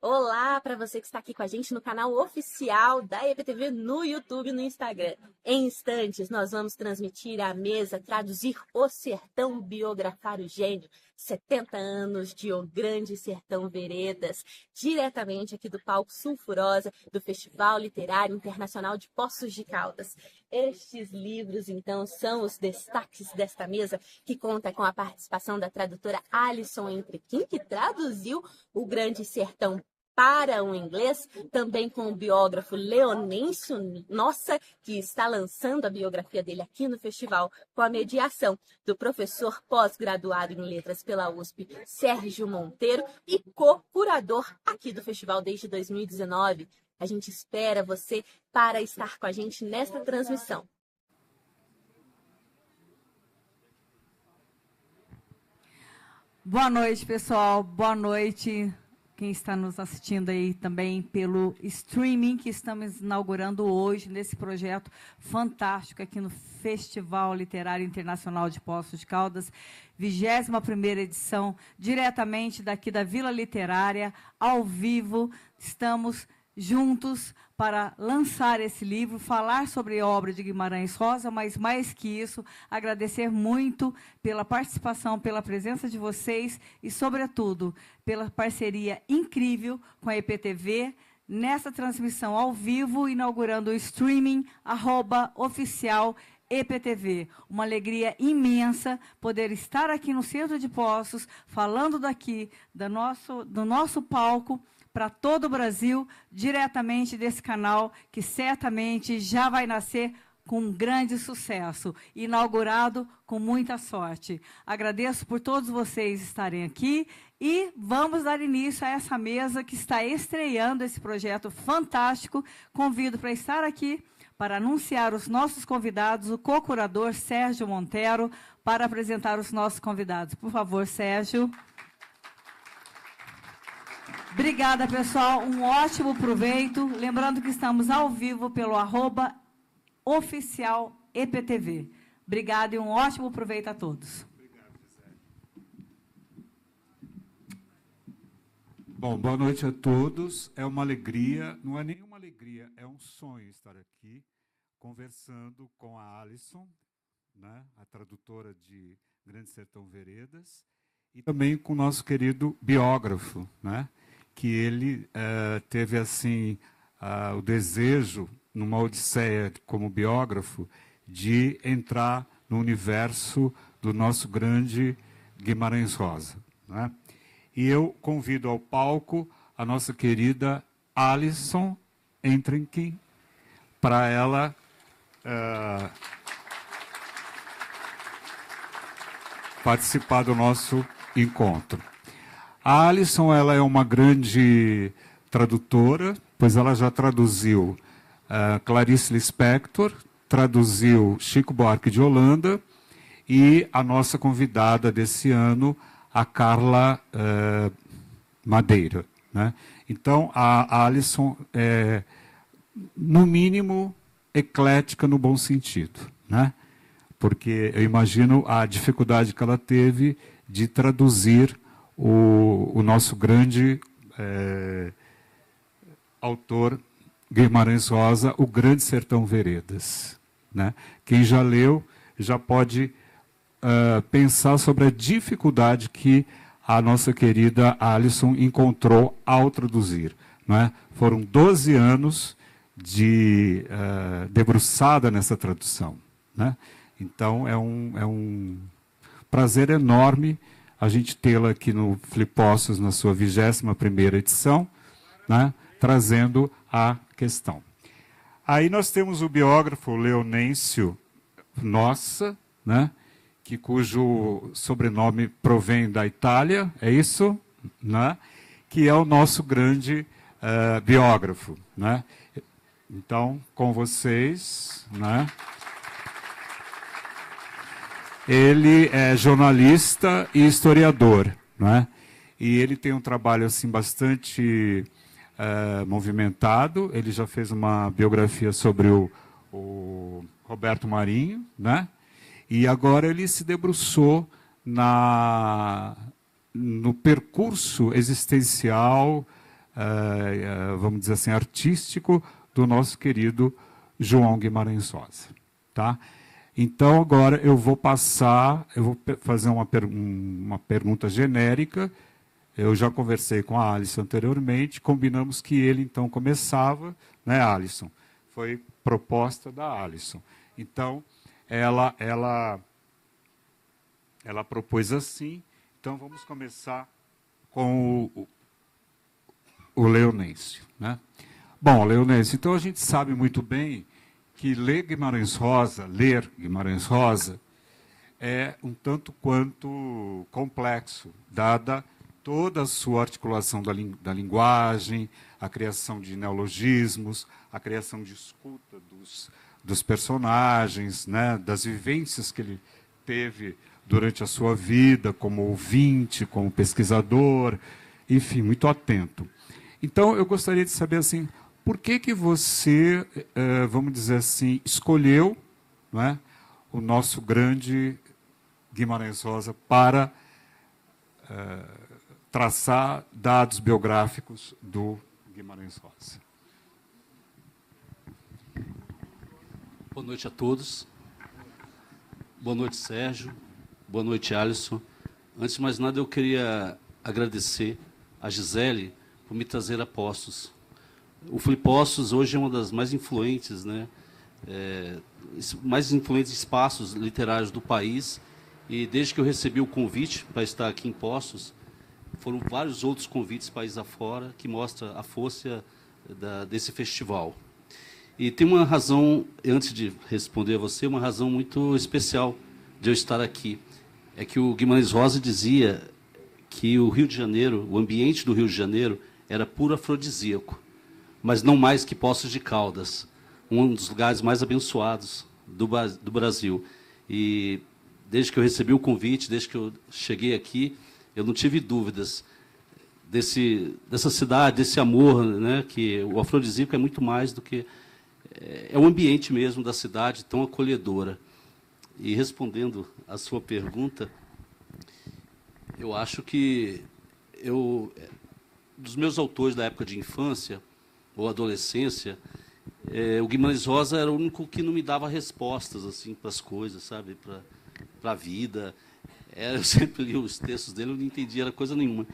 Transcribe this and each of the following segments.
Olá para você que está aqui com a gente no canal oficial da EPTV no YouTube e no Instagram. Em instantes, nós vamos transmitir à mesa, traduzir O Sertão, biografar o gênio, 70 anos de O Grande Sertão Veredas, diretamente aqui do palco Sulfurosa do Festival Literário Internacional de Poços de Caldas. Estes livros, então, são os destaques desta mesa, que conta com a participação da tradutora Alison Entrequim, que traduziu O Grande Sertão para o inglês, também com o biógrafo Leonêncio Nossa, que está lançando a biografia dele aqui no festival, com a mediação do professor pós-graduado em letras pela USP, Sérgio Monteiro, e co-curador aqui do festival desde 2019. A gente espera você para estar com a gente nesta transmissão. Boa noite, pessoal. Boa noite. Quem está nos assistindo aí também pelo streaming, que estamos inaugurando hoje nesse projeto fantástico aqui no Festival Literário Internacional de Poços de Caldas, 21ª edição, diretamente daqui da Vila Literária, ao vivo. Estamos juntos para lançar esse livro, falar sobre a obra de Guimarães Rosa, mas mais que isso, agradecer muito pela participação, pela presença de vocês e, sobretudo, pela parceria incrível com a EPTV, nessa transmissão ao vivo, inaugurando o streaming @oficial EPTV. Uma alegria imensa poder estar aqui no Centro de Poços, falando daqui, do nosso palco, para todo o Brasil, diretamente desse canal, que certamente já vai nascer com um grande sucesso, inaugurado com muita sorte. Agradeço por todos vocês estarem aqui e vamos dar início a essa mesa que está estreando esse projeto fantástico. Convido para estar aqui para anunciar os nossos convidados, o co-curador Sérgio Monteiro, para apresentar os nossos convidados. Por favor, Sérgio. Obrigada, pessoal. Um ótimo proveito. Lembrando que estamos ao vivo pelo @oficial EPTV. Obrigada e um ótimo proveito a todos. Obrigado, Gisele. Bom, boa noite a todos. É uma alegria, não é nenhuma alegria, é um sonho estar aqui conversando com a Alison, né, a tradutora de Grande Sertão Veredas, e também com o nosso querido biógrafo, né, que ele teve assim o desejo, numa odisseia como biógrafo, de entrar no universo do nosso grande Guimarães Rosa, né? E eu convido ao palco a nossa querida Alison Entrequim, para ela participar do nosso encontro. A Alison, ela é uma grande tradutora, pois ela já traduziu Clarice Lispector, traduziu Chico Buarque de Holanda e a nossa convidada desse ano, a Carla Madeira, né? Então, a Alison é, no mínimo, eclética no bom sentido, né? Porque eu imagino a dificuldade que ela teve de traduzir o nosso grande autor Guimarães Rosa, O Grande Sertão Veredas, né? Quem já leu já pode pensar sobre a dificuldade que a nossa querida Alison encontrou ao traduzir, né? Foram 12 anos de debruçada nessa tradução, né? Então, é um prazer enorme a gente tê-la aqui no Flipossos, na sua 21ª edição, né, trazendo a questão. Aí nós temos o biógrafo Leonêncio Nossa, né, cujo sobrenome provém da Itália, é isso? Né, que é o nosso grande biógrafo, né? Então, com vocês, né? Ele é jornalista e historiador, né? E ele tem um trabalho assim bastante movimentado. Ele já fez uma biografia sobre o Roberto Marinho, né? E agora ele se debruçou no percurso existencial vamos dizer assim, artístico do nosso querido João Guimarães Rosa. Tá? Então, agora eu vou fazer uma pergunta genérica. Eu já conversei com a Alisson anteriormente, combinamos que ele, então, começava, né, Alisson? Foi proposta da Alisson. Então, ela propôs assim. Então, vamos começar com o Leonêncio, né? Bom, Leonêncio, então a gente sabe muito bem que ler Guimarães Rosa é um tanto quanto complexo, dada toda a sua articulação da linguagem, a criação de neologismos, a criação de escuta dos personagens, né, das vivências que ele teve durante a sua vida como ouvinte, como pesquisador, enfim, muito atento. Então, eu gostaria de saber, assim, por que você, vamos dizer assim, escolheu, não é, o nosso grande Guimarães Rosa para traçar dados biográficos do Guimarães Rosa? Boa noite a todos. Boa noite, Sérgio. Boa noite, Alisson. Antes de mais nada, eu queria agradecer a Gisele por me trazer a Postos. O Flipostos hoje é uma das mais influentes, né, mais influentes espaços literários do país. E desde que eu recebi o convite para estar aqui em Postos, foram vários outros convites país afora que mostra a força desse festival. E tem uma razão, antes de responder a você, uma razão muito especial de eu estar aqui. É que o Guimarães Rosa dizia que o Rio de Janeiro, o ambiente do Rio de Janeiro, era puro afrodisíaco, mas não mais que Poços de Caldas, um dos lugares mais abençoados do Brasil. E desde que eu recebi o convite, desde que eu cheguei aqui, eu não tive dúvidas dessa cidade, desse amor, né, que o afrodisíaco é muito mais do que... É o ambiente mesmo da cidade, tão acolhedora. E respondendo à sua pergunta, eu acho que dos meus autores da época de infância ou adolescência, o Guimarães Rosa era o único que não me dava respostas assim para as coisas, sabe, para a vida. Eu sempre li os textos dele, eu não entendia era coisa nenhuma.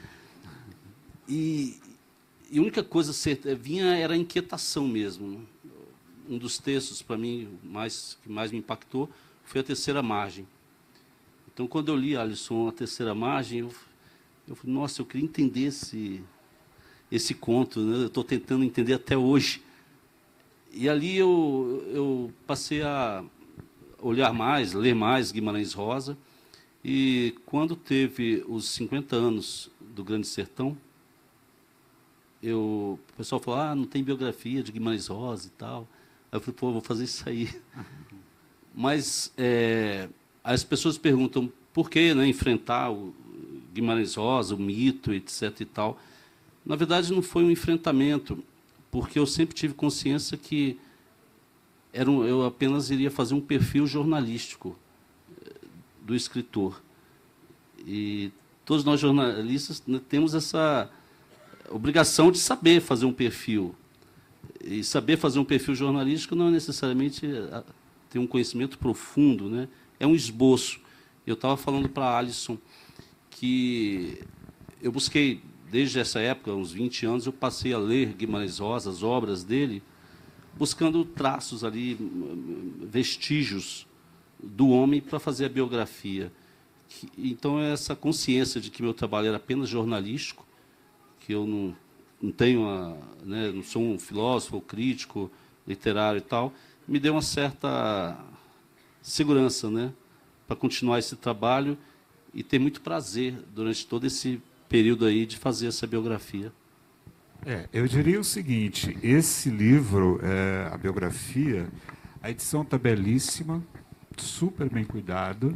E a única coisa certa vinha era a inquietação mesmo. Um dos textos, para mim, que mais me impactou foi A Terceira Margem. Então, quando eu li, Alisson, A Terceira Margem, eu falei, nossa, eu queria entender esse conto, né? Eu estou tentando entender até hoje. E ali eu passei a olhar mais, ler mais Guimarães Rosa. E quando teve os 50 anos do Grande Sertão, o pessoal falou, não tem biografia de Guimarães Rosa e tal. Aí eu falei, pô, vou fazer isso aí. Mas as pessoas perguntam por que, né, enfrentar o Guimarães Rosa, o mito, etc. e tal. Na verdade, não foi um enfrentamento, porque eu sempre tive consciência que eu apenas iria fazer um perfil jornalístico do escritor. E todos nós jornalistas, né, temos essa obrigação de saber fazer um perfil. E saber fazer um perfil jornalístico não é necessariamente ter um conhecimento profundo, né? É um esboço. Eu estava falando para a Alisson que eu busquei, desde essa época, uns 20 anos, eu passei a ler Guimarães Rosa, as obras dele, buscando traços ali, vestígios do homem para fazer a biografia. Então, é essa consciência de que meu trabalho era apenas jornalístico, que eu não tenho, né, não sou um filósofo, crítico, literário e tal, me deu uma certa segurança, né, para continuar esse trabalho e ter muito prazer durante todo esse período aí de fazer essa biografia. Eu diria o seguinte, esse livro, a biografia, a edição está belíssima, super bem cuidada,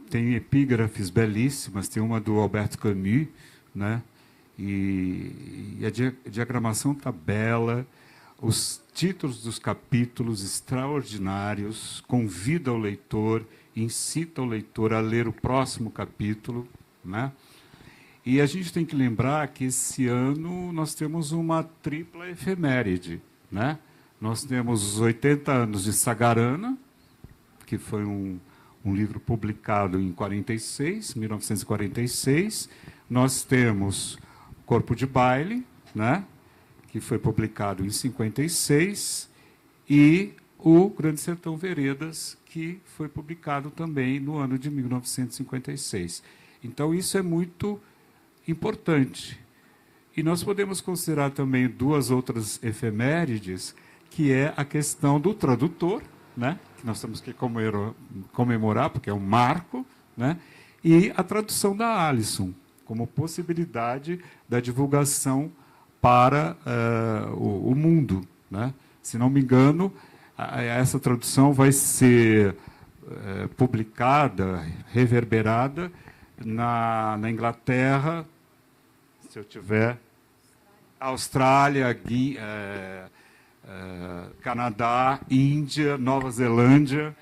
tem epígrafes belíssimas, tem uma do Albert Camus, né? E a diagramação está bela, os títulos dos capítulos extraordinários, convida o leitor, incita o leitor a ler o próximo capítulo, né? E a gente tem que lembrar que esse ano nós temos uma tripla efeméride, né? Nós temos os 80 anos de Sagarana, que foi um livro publicado em 1946. Nós temos Corpo de Baile, né? Que foi publicado em 56, e o Grande Sertão Veredas, que foi publicado também no ano de 1956. Então, isso é muito importante. E nós podemos considerar também duas outras efemérides, que é a questão do tradutor, né? Que nós temos que comemorar, porque é um marco, né? E a tradução da Alison, como possibilidade da divulgação para o mundo, né? Se não me engano, essa tradução vai ser publicada, reverberada na Inglaterra, se eu tiver, Austrália, Canadá, Índia, Nova Zelândia,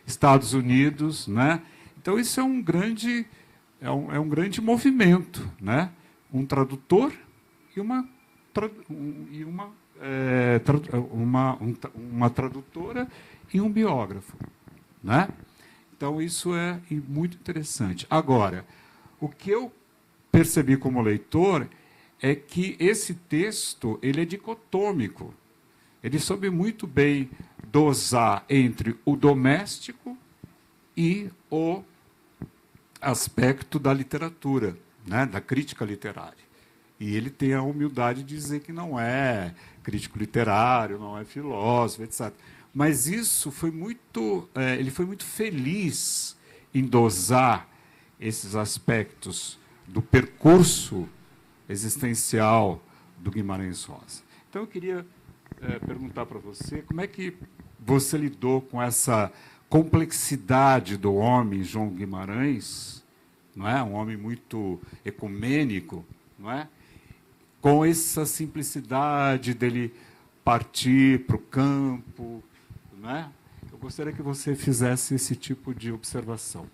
Estados Unidos, né? Então isso é um grande movimento, né? Um tradutor e uma tradutora e um biógrafo, né? Então isso é muito interessante. Agora, o que eu percebi como leitor é que esse texto ele é dicotômico. Ele soube muito bem dosar entre o doméstico e o aspecto da literatura, né, da crítica literária. E ele tem a humildade de dizer que não é crítico literário, não é filósofo, etc. Mas isso foi muito, ele foi muito feliz em dosar esses aspectos do percurso existencial do Guimarães Rosa. Então, eu queria perguntar para você como é que você lidou com essa complexidade do homem João Guimarães, não é? Um homem muito ecumênico, não é? Com essa simplicidade dele partir para o campo, não é? Eu gostaria que você fizesse esse tipo de observação.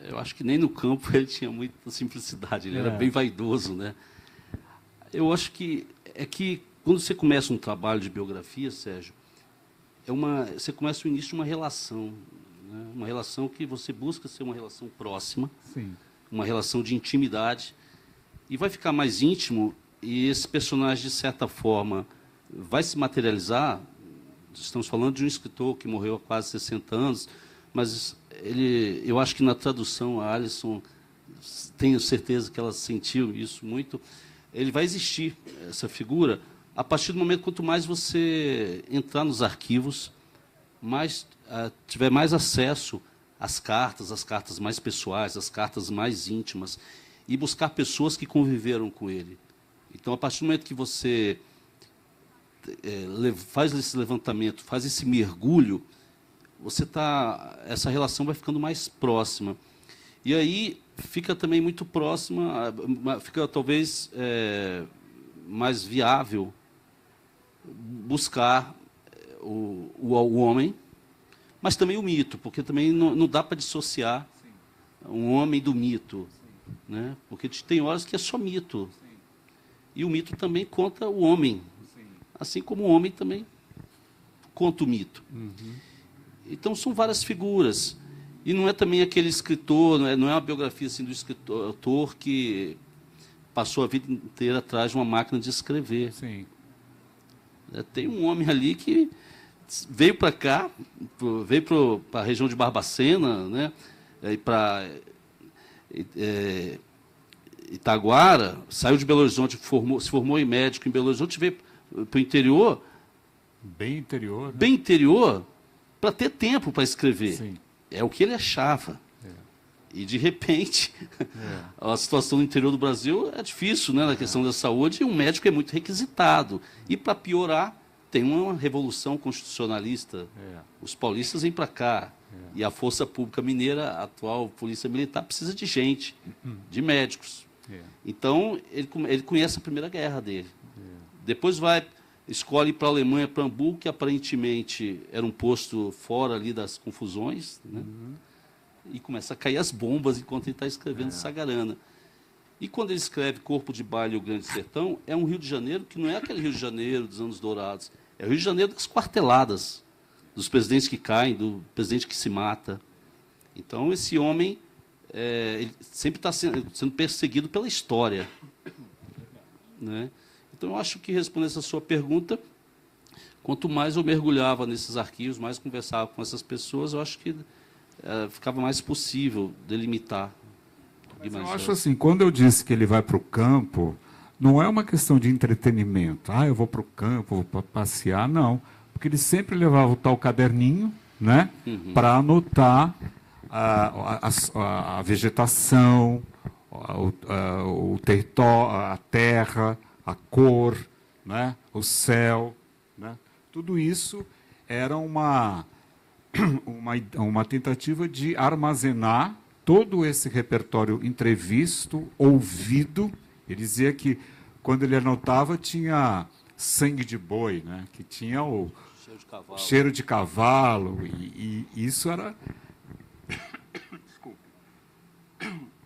Eu acho que nem no campo ele tinha muita simplicidade, ele era bem vaidoso, né? Eu acho que quando você começa um trabalho de biografia, Sérgio, você começa o início de uma relação, né? Uma relação que você busca ser uma relação próxima, sim, uma relação de intimidade, e vai ficar mais íntimo, e esse personagem, de certa forma, vai se materializar. Estamos falando de um escritor que morreu há quase 60 anos, mas eu acho que na tradução, a Alison, tenho certeza que ela sentiu isso muito, ele vai existir, essa figura, a partir do momento, quanto mais você entrar nos arquivos, tiver mais acesso às cartas mais pessoais, às cartas mais íntimas, e buscar pessoas que conviveram com ele. Então, a partir do momento que você faz esse levantamento, faz esse mergulho, essa relação vai ficando mais próxima. E aí fica também muito próxima, fica talvez mais viável buscar o homem, mas também o mito, porque também não dá para dissociar um homem do mito, né? Porque tem horas que é só mito. E o mito também conta o homem, assim como o homem também conta o mito. Então, são várias figuras. E não é também aquele escritor, não é uma biografia assim, do escritor que passou a vida inteira atrás de uma máquina de escrever. Sim. Tem um homem ali que veio para cá, veio para a região de Barbacena, né, e para Itaguara, saiu de Belo Horizonte, se formou em médico em Belo Horizonte, veio para o interior. Bem interior. Né? Bem interior, para ter tempo para escrever. Sim. É o que ele achava. E, de repente, a situação no interior do Brasil é difícil, né, na questão da saúde, e um médico é muito requisitado. E, para piorar, tem uma revolução constitucionalista. Os paulistas vêm para cá. E a Força Pública Mineira, a atual Polícia Militar, precisa de gente, de médicos. Então, ele conhece a Primeira Guerra dele. Depois escolhe ir para a Alemanha, para Hamburgo, que aparentemente era um posto fora ali das confusões, né? E começa a cair as bombas enquanto ele está escrevendo Sagarana. E quando ele escreve Corpo de Baile e o Grande Sertão, é um Rio de Janeiro que não é aquele Rio de Janeiro dos anos dourados. É o Rio de Janeiro das quarteladas, dos presidentes que caem, do presidente que se mata. Então, esse homem ele sempre está sendo perseguido pela história. Né? Então, eu acho que, respondendo essa sua pergunta, quanto mais eu mergulhava nesses arquivos, mais conversava com essas pessoas, eu acho que ficava mais possível delimitar. Mas eu acho assim, quando eu disse que ele vai para o campo, não é uma questão de entretenimento. Ah, eu vou para o campo, vou passear, não. Porque ele sempre levava o tal caderninho, né, para anotar a vegetação, o território, a terra, a cor, né, o céu. Né? Tudo isso era uma tentativa de armazenar todo esse repertório entrevisto, ouvido. Ele dizia que, quando ele anotava, tinha sangue de boi, né? Que tinha o cheiro de cavalo, e isso era...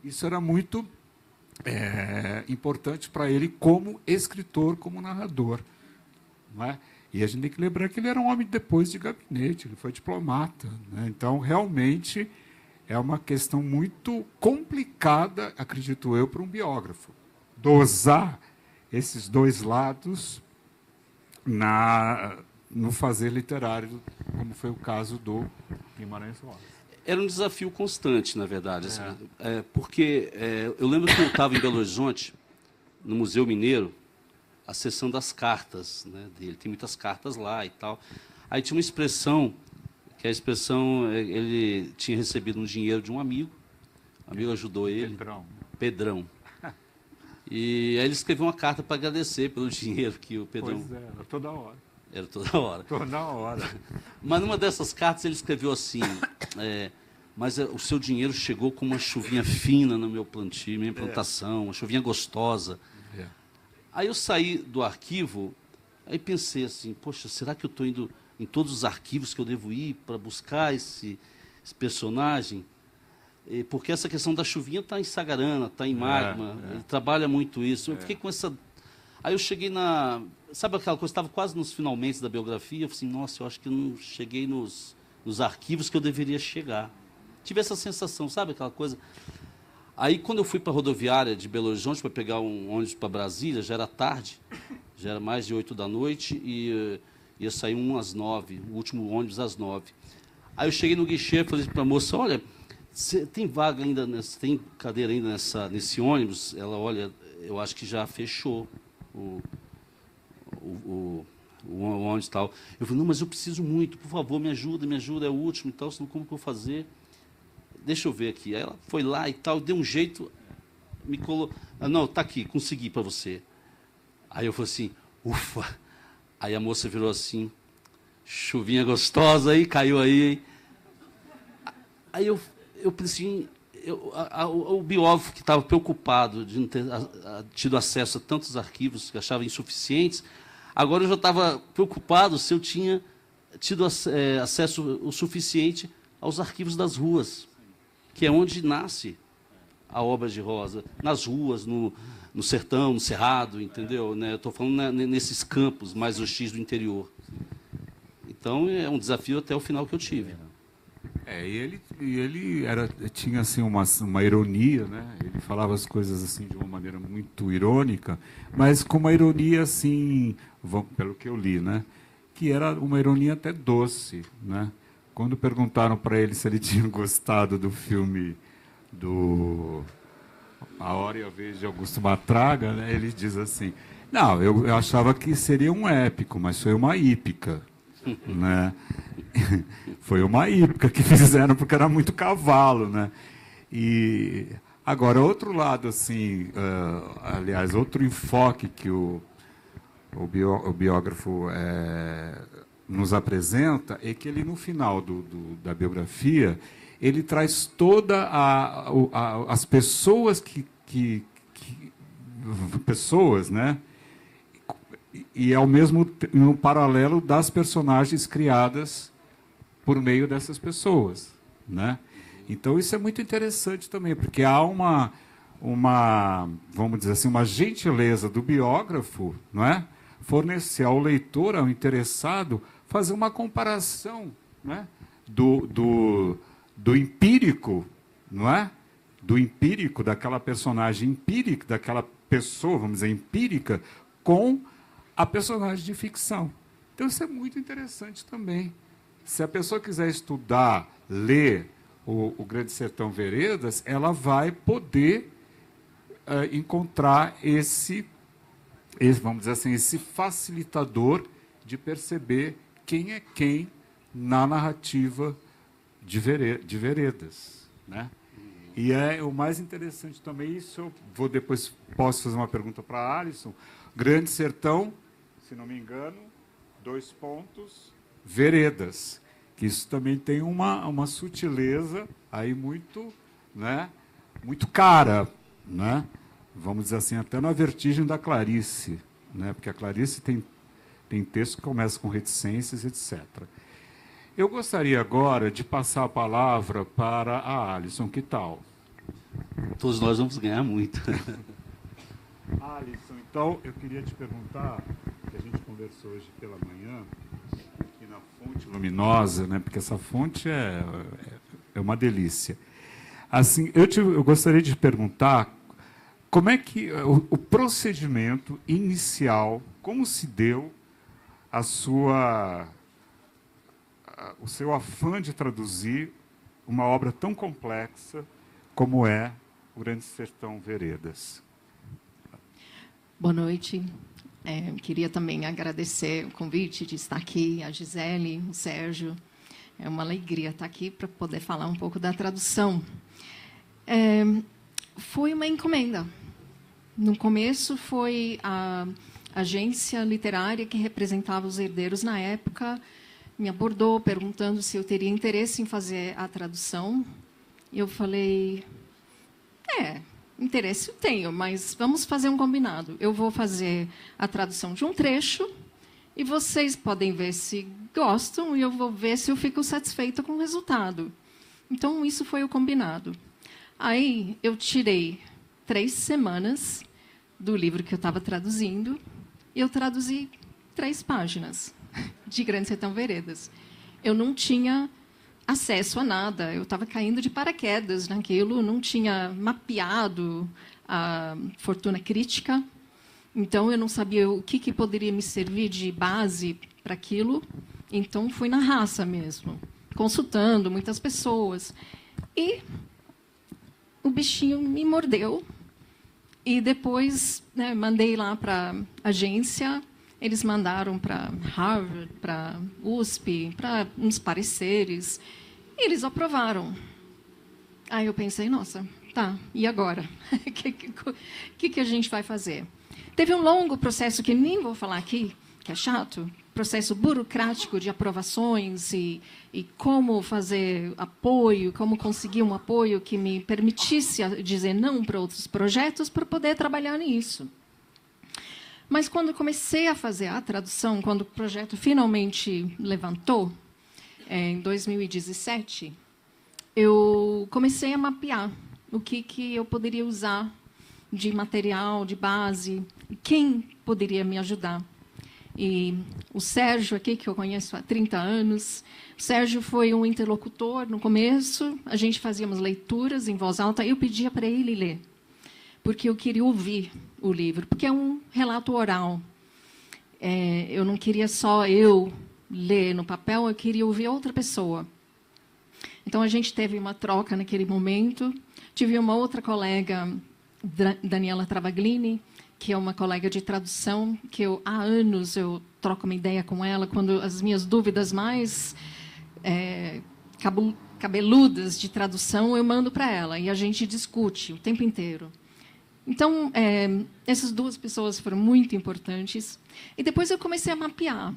Isso era muito importante para ele como escritor, como narrador. Não é? E a gente tem que lembrar que ele era um homem depois de gabinete, ele foi diplomata. Né? Então, realmente, é uma questão muito complicada, acredito eu, para um biógrafo. Dosar esses dois lados no fazer literário, como foi o caso do Guimarães Rosa. Era um desafio constante, na verdade. Assim, porque eu lembro que eu estava em Belo Horizonte, no Museu Mineiro, a seção das cartas, né, dele. Tem muitas cartas lá e tal. Aí tinha uma expressão, que a expressão, ele tinha recebido um dinheiro de um amigo, o amigo ajudou ele. Pedrão. E aí ele escreveu uma carta para agradecer pelo dinheiro que o Pedrão... Pois era toda hora. Era toda hora. Toda hora. Mas numa dessas cartas ele escreveu assim, mas o seu dinheiro chegou com uma chuvinha fina no meu plantio, minha plantação, uma chuvinha gostosa. Aí eu saí do arquivo, aí pensei assim, poxa, será que eu estou indo em todos os arquivos que eu devo ir para buscar esse personagem? Porque essa questão da chuvinha está em Sagarana, está em Magma, ele trabalha muito isso. Eu fiquei com essa... Aí eu cheguei na... Sabe aquela coisa, estava quase nos finalmente da biografia, eu falei assim, nossa, eu acho que eu não cheguei nos arquivos que eu deveria chegar. Tive essa sensação, sabe aquela coisa... Aí, quando eu fui para a rodoviária de Belo Horizonte para pegar um ônibus para Brasília, já era tarde, já era mais de 8 da noite, e ia sair às 9, o último ônibus às 9. Aí eu cheguei no guichê e falei para a moça, olha, tem vaga ainda, tem cadeira ainda nesse ônibus? Ela, olha, eu acho que já fechou o ônibus e tal. Eu falei, não, mas eu preciso muito, por favor, me ajuda, é o último e tal, senão como que eu vou fazer? Deixa eu ver aqui. Aí ela foi lá e tal, deu um jeito, me colocou. Não, está aqui, consegui para você. Aí eu falei assim, ufa. Aí a moça virou assim, chuvinha gostosa aí, caiu aí. Aí eu pensei, o biógrafo que estava preocupado de não ter tido acesso a tantos arquivos que achava insuficientes, agora eu já estava preocupado se eu tinha tido acesso o suficiente aos arquivos das ruas, que é onde nasce a obra de Rosa, nas ruas, no sertão, no cerrado, entendeu? Né? Eu estou falando nesses campos mais hostis do interior. Então, é um desafio até o final que eu tive. E ele tinha assim, uma ironia, né? Ele falava as coisas assim de uma maneira muito irônica, mas com uma ironia assim, pelo que eu li, né? Que era uma ironia até doce, né? Quando perguntaram para ele se ele tinha gostado do filme do A Hora e a Vez de Augusto Matraga, né, ele diz assim, não, eu achava que seria um épico, mas foi uma hípica. Né? Foi uma hípica que fizeram porque era muito cavalo. Né? E agora, outro lado, assim, aliás, outro enfoque que o biógrafo nos apresenta é que ele, no final da biografia, ele traz toda as pessoas pessoas, né? E ao mesmo no paralelo das personagens criadas por meio dessas pessoas, né? Então isso é muito interessante também, porque há vamos dizer assim, uma gentileza do biógrafo, não é? Fornecer ao leitor, ao interessado, fazer uma comparação, não é? do empírico, não é? Do empírico, daquela personagem empírica, daquela pessoa, vamos dizer, empírica, com a personagem de ficção. Então, isso é muito interessante também. Se a pessoa quiser estudar, ler o Grande Sertão Veredas, ela vai poder encontrar vamos dizer assim, esse facilitador de perceber quem é quem na narrativa de Veredas, né? E o mais interessante também, isso eu vou depois, posso fazer uma pergunta para a Alisson. Grande Sertão, se não me engano, Veredas, que isso também tem uma sutileza aí muito, né, muito cara, né? Vamos dizer assim, até na vertigem da Clarice, né? Porque a Clarice tem texto que começa com reticências, etc. Eu gostaria agora de passar a palavra para a Alisson, que tal? Todos nós vamos ganhar muito. Alisson, então, eu queria te perguntar, que a gente conversou hoje pela manhã, aqui na Fonte Luminosa, né? Porque essa fonte é uma delícia. Assim, eu gostaria de perguntar como é que o procedimento inicial, como se deu o seu afã de traduzir uma obra tão complexa como é O Grande Sertão Veredas. Boa noite. Queria também agradecer o convite de estar aqui, a Gisele, o Sérgio. É uma alegria estar aqui para poder falar um pouco da tradução. Foi uma encomenda. No começo foi a agência literária que representava os herdeiros na época, me abordou perguntando se eu teria interesse em fazer a tradução. E eu falei, interesse eu tenho, mas vamos fazer um combinado. Eu vou fazer a tradução de um trecho e vocês podem ver se gostam e eu vou ver se eu fico satisfeita com o resultado. Então, isso foi o combinado. Aí, eu tirei 3 semanas do livro que eu estava traduzindo e eu traduzi 3 páginas de Grande Sertão Veredas. Eu não tinha acesso a nada, eu estava caindo de paraquedas naquilo, não tinha mapeado a fortuna crítica, então eu não sabia o que poderia me servir de base para aquilo, então fui na raça mesmo, consultando muitas pessoas. E o bichinho me mordeu, e depois, né, mandei lá para a agência, eles mandaram para Harvard, para USP, para uns pareceres, e eles aprovaram. Aí eu pensei, nossa, tá, e agora? O que a gente vai fazer? Teve um longo processo, que nem vou falar aqui, que é chato, processo burocrático de aprovações e como fazer apoio, como conseguir um apoio que me permitisse dizer não para outros projetos para poder trabalhar nisso. Mas, quando comecei a fazer a tradução, quando o projeto finalmente levantou, em 2017, eu comecei a mapear o que eu poderia usar de material, de base, quem poderia me ajudar. E o Sérgio, aqui, que eu conheço há 30 anos, o Sérgio foi um interlocutor no começo, a gente fazíamos leituras em voz alta, eu pedia para ele ler, porque eu queria ouvir o livro, porque é um relato oral. Eu não queria só eu ler no papel, eu queria ouvir outra pessoa. Então, a gente teve uma troca naquele momento. Tive uma outra colega, Daniela Travaglini, que é uma colega de tradução, que há anos eu troco uma ideia com ela, quando as minhas dúvidas mais cabeludas de tradução, eu mando para ela, e a gente discute o tempo inteiro. Então, essas 2 pessoas foram muito importantes. E depois eu comecei a mapear.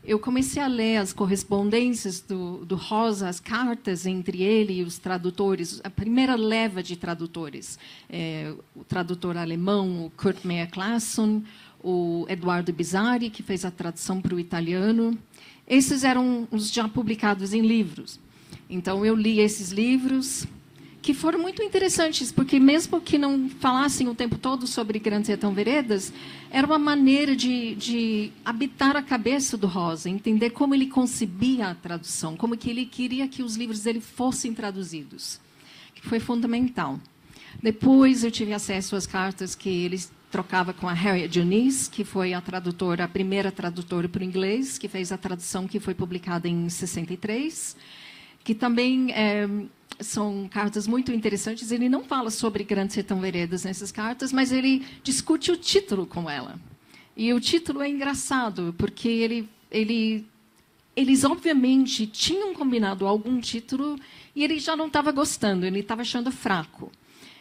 Eu comecei a ler as correspondências do Rosa, as cartas entre ele e os tradutores, a primeira leva de tradutores. O tradutor alemão, o Kurt Meyer-Clason, o Eduardo Bizzari, que fez a tradução para o italiano. Esses eram os já publicados em livros. Então, eu li esses livros, que foram muito interessantes, porque mesmo que não falassem o tempo todo sobre Grande Sertão Veredas, era uma maneira de habitar a cabeça do Rosa, entender como ele concebia a tradução, como que ele queria que os livros dele fossem traduzidos, que foi fundamental. Depois eu tive acesso às cartas que ele trocava com a Harriet Dionís, que foi a primeira tradutora para o inglês, que fez a tradução que foi publicada em 63, que também são cartas muito interessantes. Ele não fala sobre Grande Sertão Veredas nessas cartas, mas ele discute o título com ela. E o título é engraçado, porque eles obviamente tinham combinado algum título e ele já não estava gostando, ele estava achando fraco.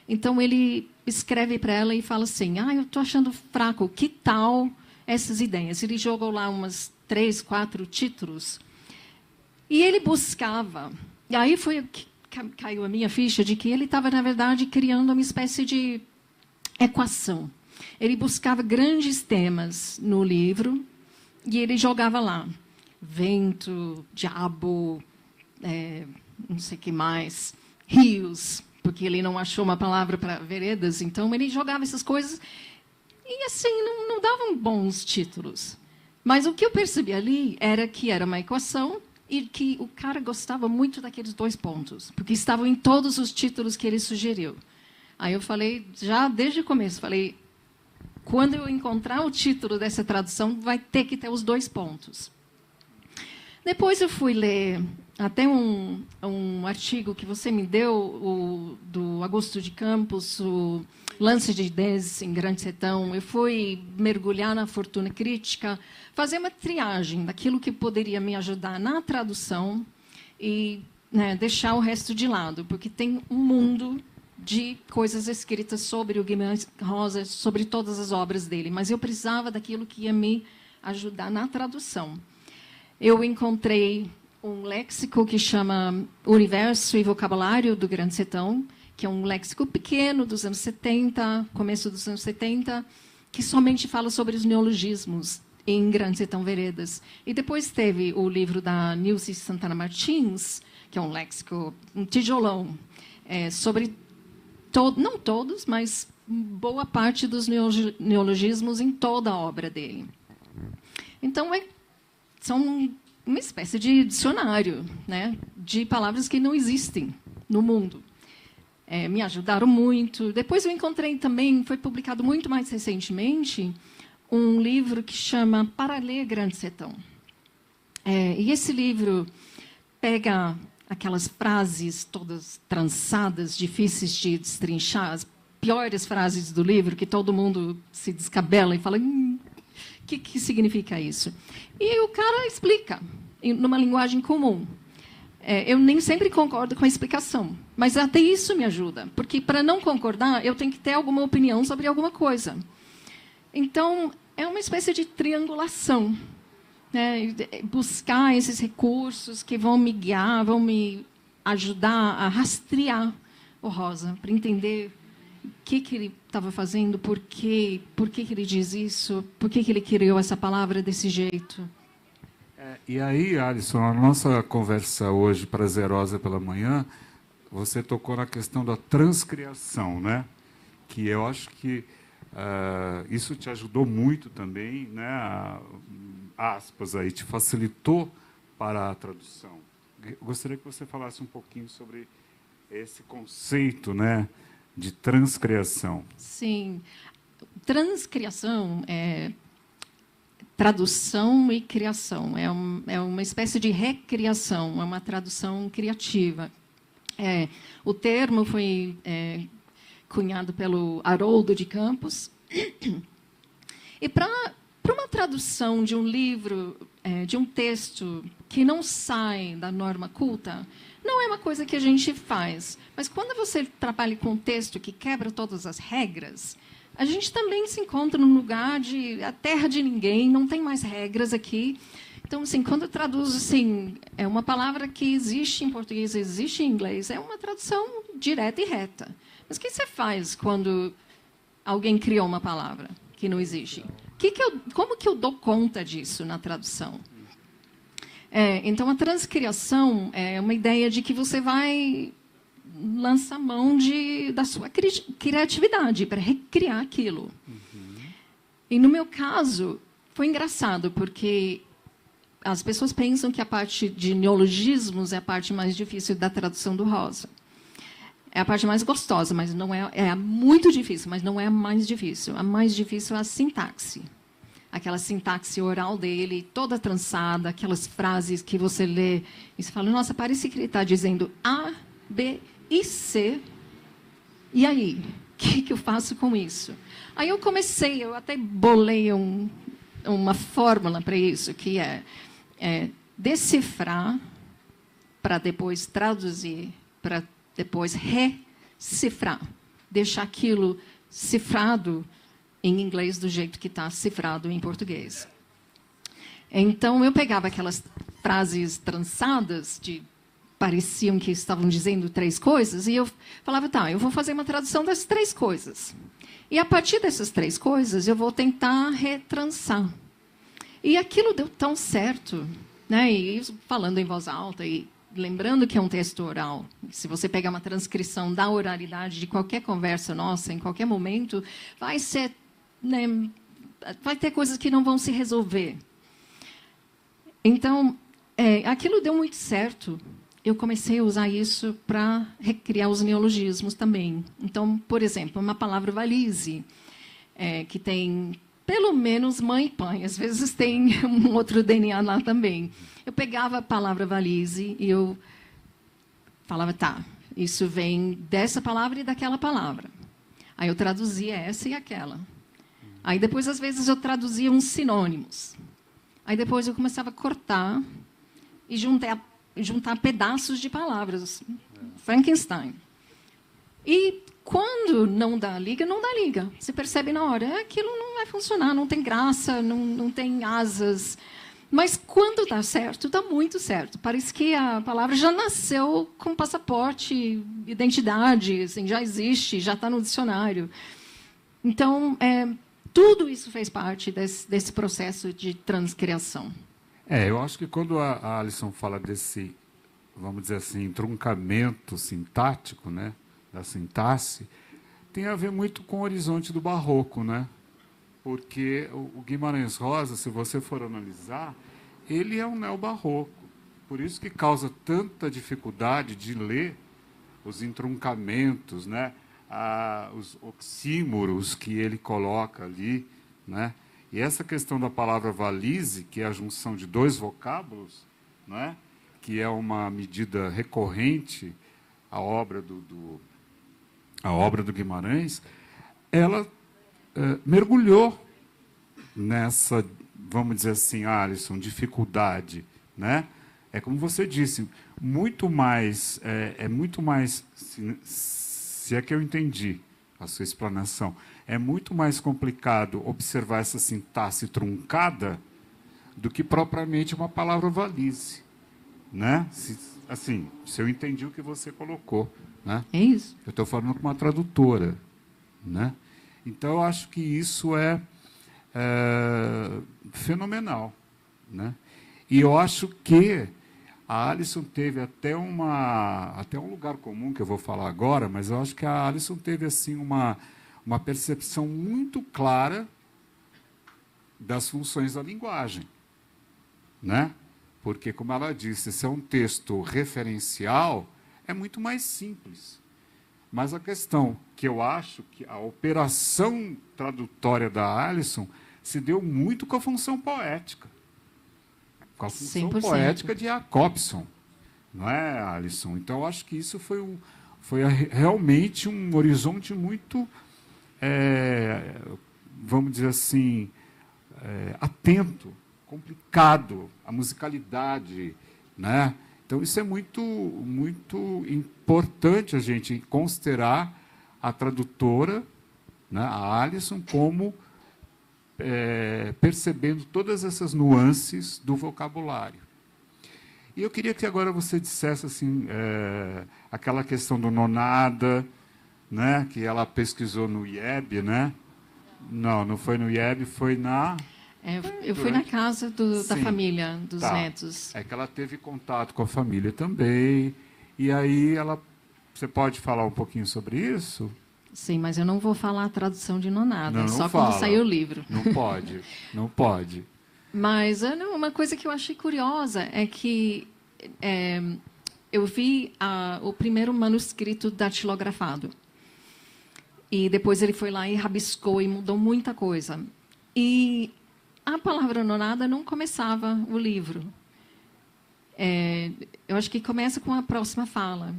Então, ele escreve para ela e fala assim, eu estou achando fraco, que tal essas ideias? Ele jogou lá umas 3, 4 títulos. E ele buscava, e aí foi que caiu a minha ficha de que ele estava, na verdade, criando uma espécie de equação. Ele buscava grandes temas no livro e ele jogava lá. Vento, diabo, não sei o que mais, rios, porque ele não achou uma palavra para veredas, então ele jogava essas coisas e, assim, não davam bons títulos. Mas o que eu percebi ali era que era uma equação e que o cara gostava muito daqueles 2 pontos, porque estavam em todos os títulos que ele sugeriu. Aí eu falei, já desde o começo, falei, quando eu encontrar o título dessa tradução, vai ter que ter os 2 pontos. Depois eu fui ler até um artigo que você me deu, do Augusto de Campos, o Lance de Ideias em Grande Sertão. Eu fui mergulhar na fortuna crítica, fazer uma triagem daquilo que poderia me ajudar na tradução e deixar o resto de lado, porque tem um mundo de coisas escritas sobre o Guimarães Rosa, sobre todas as obras dele, mas eu precisava daquilo que ia me ajudar na tradução. Eu encontrei um léxico que chama Universo e Vocabulário do Grande Sertão, que é um léxico pequeno dos anos 70, começo dos anos 70, que somente fala sobre os neologismos em Grande Sertão Veredas. E depois teve o livro da Nilce Santana Martins, que é um léxico, um tijolão, sobre, não todos, mas boa parte dos neologismos em toda a obra dele. Então, são uma espécie de dicionário, de palavras que não existem no mundo. Me ajudaram muito. Depois eu encontrei também, foi publicado muito mais recentemente, um livro que chama Para Ler Grande Sertão. E esse livro pega aquelas frases todas trançadas, difíceis de destrinchar, as piores frases do livro, que todo mundo se descabela e fala... O que significa isso? E o cara explica, numa linguagem comum. Eu nem sempre concordo com a explicação, mas até isso me ajuda, porque, para não concordar, eu tenho que ter alguma opinião sobre alguma coisa. Então, é uma espécie de triangulação, buscar esses recursos que vão me guiar, vão me ajudar a rastrear o Rosa, para entender... O que ele estava fazendo, por que ele diz isso, por que ele criou essa palavra desse jeito. E aí, Alisson, a nossa conversa hoje, prazerosa pela manhã, você tocou na questão da transcriação, que eu acho que isso te ajudou muito também, aspas aí, te facilitou para a tradução. Eu gostaria que você falasse um pouquinho sobre esse conceito, de transcriação. Sim. Transcriação é tradução e criação. É uma espécie de recriação, é uma tradução criativa. O termo foi cunhado pelo Haroldo de Campos. E para uma tradução de um livro, de um texto que não sai da norma culta, não é uma coisa que a gente faz. Mas quando você trabalha com um texto que quebra todas as regras, a gente também se encontra num lugar a terra de ninguém, não tem mais regras aqui. Então, assim, quando eu traduzo, assim, é uma palavra que existe em português, existe em inglês, é uma tradução direta e reta. Mas o que você faz quando alguém criou uma palavra que não existe? Como que eu dou conta disso na tradução? Então, a transcriação é uma ideia de que você vai lança a mão da sua criatividade para recriar aquilo. E, no meu caso, foi engraçado, porque as pessoas pensam que a parte de neologismos é a parte mais difícil da tradução do Rosa. É a parte mais gostosa, mas não é, é muito difícil, mas não é a mais difícil. A mais difícil é a sintaxe. Aquela sintaxe oral dele, toda trançada, aquelas frases que você lê e você fala, nossa, parece que ele está dizendo A, B e C. E aí? O que eu faço com isso? Aí eu até bolei uma fórmula para isso, que é decifrar, para depois traduzir, para depois recifrar. Deixar aquilo cifrado em inglês do jeito que está cifrado em português. Então, eu pegava aquelas frases trançadas, pareciam que estavam dizendo 3 coisas, e eu falava, tá, eu vou fazer uma tradução das 3 coisas. E, a partir dessas 3 coisas, eu vou tentar retrançar. E aquilo deu tão certo, né? E falando em voz alta, e lembrando que é um texto oral, se você pegar uma transcrição da oralidade de qualquer conversa nossa, em qualquer momento, vai ser, né, vai ter coisas que não vão se resolver. Então, aquilo deu muito certo. Eu comecei a usar isso para recriar os neologismos também. Então, por exemplo, uma palavra valise, que tem pelo menos mãe e pai, às vezes tem um outro DNA lá também. Eu pegava a palavra valise e eu falava, tá, isso vem dessa palavra e daquela palavra. Aí eu traduzia essa e aquela. Aí depois, às vezes, eu traduzia uns sinônimos. Aí depois eu começava a cortar e juntar pedaços de palavras. Frankenstein. E quando não dá liga, não dá liga. Você percebe na hora, aquilo não vai funcionar, não tem graça, não tem asas. Mas quando dá certo, dá muito certo. Parece que a palavra já nasceu com passaporte, identidade, assim, já existe, já está no dicionário. Então, tudo isso fez parte desse processo de transcriação. Eu acho que quando a Alison fala desse, vamos dizer assim, entroncamento sintático, né, da sintaxe, tem a ver muito com o horizonte do barroco, né? Porque o Guimarães Rosa, se você for analisar, ele é um neobarroco. Por isso que causa tanta dificuldade de ler os entroncamentos, né? Os oxímoros que ele coloca ali, né? E essa questão da palavra valise, que é a junção de 2 vocábulos, né? Que é uma medida recorrente à obra do Guimarães, ela mergulhou nessa, vamos dizer assim, Alison, dificuldade, né? É como você disse, muito mais, muito mais, se é que eu entendi a sua explanação, é muito mais complicado observar essa sintaxe truncada do que propriamente uma palavra valise, né? Se eu entendi o que você colocou, né? É isso. Eu estou falando com uma tradutora, né? Então, eu acho que isso é fenomenal, né? E eu acho que a Alison teve até um lugar comum, que eu vou falar agora, mas eu acho que a Alison teve assim, uma percepção muito clara das funções da linguagem, né? Porque, como ela disse, se é um texto referencial, é muito mais simples. Mas a questão que eu acho que a operação tradutória da Alison se deu muito com a função poética. Com a função 100%. poética de Jacobson. Não é, Alison? Então, eu acho que isso foi realmente um horizonte muito, vamos dizer assim, atento, complicado, a musicalidade, né? Então, isso é muito, muito importante a gente considerar a tradutora, né, a Alison, como percebendo todas essas nuances do vocabulário. E eu queria que agora você dissesse assim, aquela questão do nonada, né, que ela pesquisou no IEB, né? Não foi no IEB, foi na... Eu fui na casa da família, dos netos. É que ela teve contato com a família também, e aí ela Você pode falar um pouquinho sobre isso? Sim, mas eu não vou falar a tradução de Nonada, Não só fala. quando sair o livro. Não pode, não pode. Mas uma coisa que eu achei curiosa é que eu vi o primeiro manuscrito datilografado. E depois ele foi lá e rabiscou e mudou muita coisa. E a palavra nonada não começava o livro. Eu acho que começa com a próxima fala.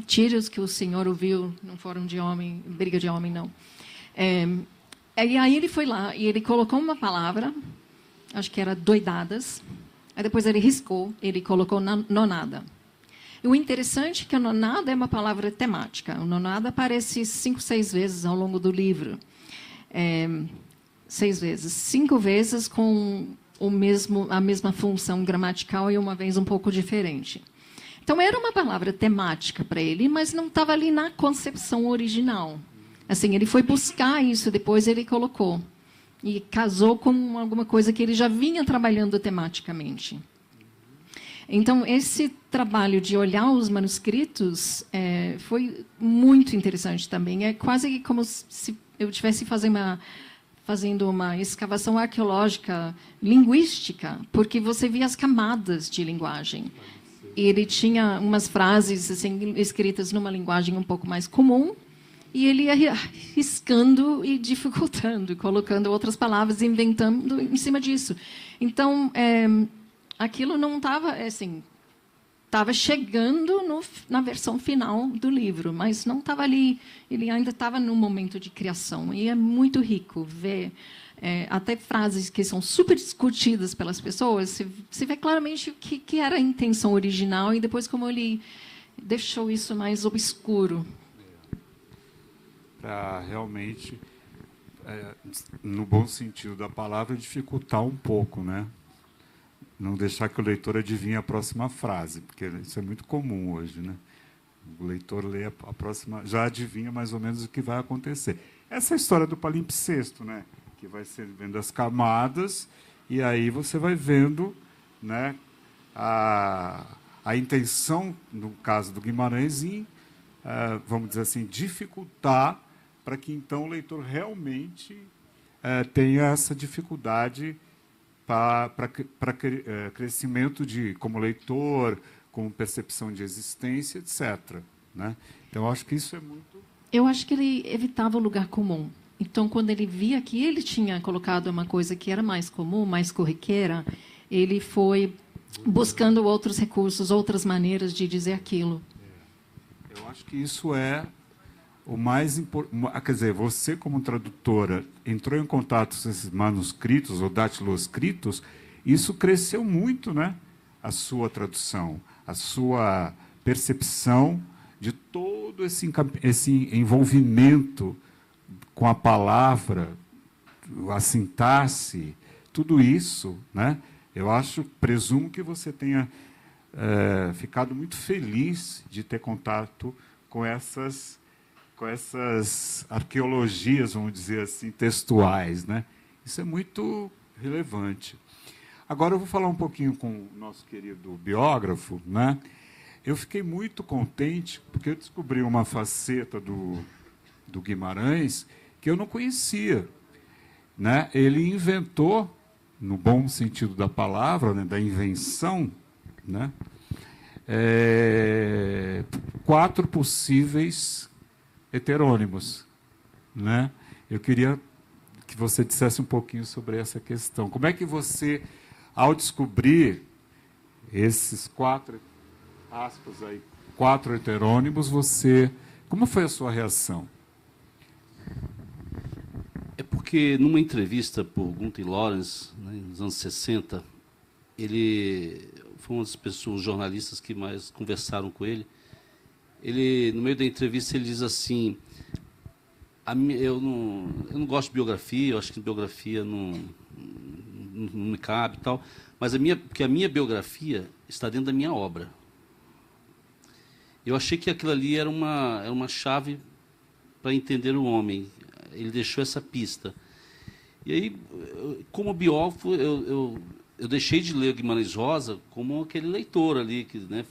Tire os que o Senhor ouviu no fórum de homem, briga de homem, não. E aí ele foi lá e ele colocou uma palavra, acho que era doidadas. Aí depois ele riscou, ele colocou nonada. E o interessante é que a nonada é uma palavra temática. O nonada aparece 5, 6 vezes ao longo do livro. 6 vezes. 5 vezes com a mesma função gramatical e uma vez um pouco diferente. Então, era uma palavra temática para ele, mas não estava ali na concepção original. Assim, ele foi buscar isso, depois ele colocou. E casou com alguma coisa que ele já vinha trabalhando tematicamente. Então, esse trabalho de olhar os manuscritos foi muito interessante também. É quase como se eu estivesse fazendo uma escavação arqueológica linguística, porque você via as camadas de linguagem. Ele tinha umas frases assim, escritas numa linguagem um pouco mais comum, e ele ia riscando e dificultando, colocando outras palavras, inventando em cima disso. Então, aquilo não estava assim, estava chegando na versão final do livro, mas não estava ali, ele ainda estava no momento de criação. E é muito rico ver até frases que são super discutidas pelas pessoas, se vê claramente o que era a intenção original e depois como ele deixou isso mais obscuro. Para realmente, no bom sentido da palavra, dificultar um pouco, né? Não deixar que o leitor adivinhe a próxima frase, porque isso é muito comum hoje, né? O leitor lê a próxima, já adivinha mais ou menos o que vai acontecer. Essa é a história do palimpsesto, né? Que vai ser vendo as camadas e aí você vai vendo, né, a intenção, no caso do Guimarães, em, vamos dizer assim, dificultar para que então o leitor realmente tenha essa dificuldade para crescimento como leitor, como percepção de existência, etc. Né? Então, eu acho que isso é muito... Eu acho que ele evitava o lugar comum. Então, quando ele via que ele tinha colocado uma coisa que era mais comum, mais corriqueira, ele foi buscando outros recursos, outras maneiras de dizer aquilo. Eu acho que isso é o mais importante. Quer dizer, você, como tradutora, entrou em contato com esses manuscritos ou datiloscritos, isso cresceu muito, né? A sua tradução, a sua percepção de todo esse envolvimento com a palavra, a sintaxe, tudo isso, né? Eu presumo que você tenha ficado muito feliz de ter contato com essas arqueologias, vamos dizer assim, textuais, né? Isso é muito relevante. Agora eu vou falar um pouquinho com o nosso querido biógrafo, né? Eu fiquei muito contente porque eu descobri uma faceta do Guimarães que eu não conhecia, né? Ele inventou, no bom sentido da palavra, né, da invenção, né, 4 possíveis heterônimos, né? Eu queria que você dissesse um pouquinho sobre essa questão. Como é que você, ao descobrir esses 4 heterônimos, como foi a sua reação? É porque, numa entrevista por Gunther Lorenz, né, nos anos 60, ele foi uma das pessoas, jornalistas, que mais conversaram com ele. Ele, no meio da entrevista, ele diz assim: eu não gosto de biografia, eu acho que biografia não me cabe e tal, mas porque a minha biografia está dentro da minha obra. Eu achei que aquilo ali era uma chave para entender o homem. Ele deixou essa pista. E aí, como biógrafo, eu deixei de ler Guimarães Rosa como aquele leitor ali, né,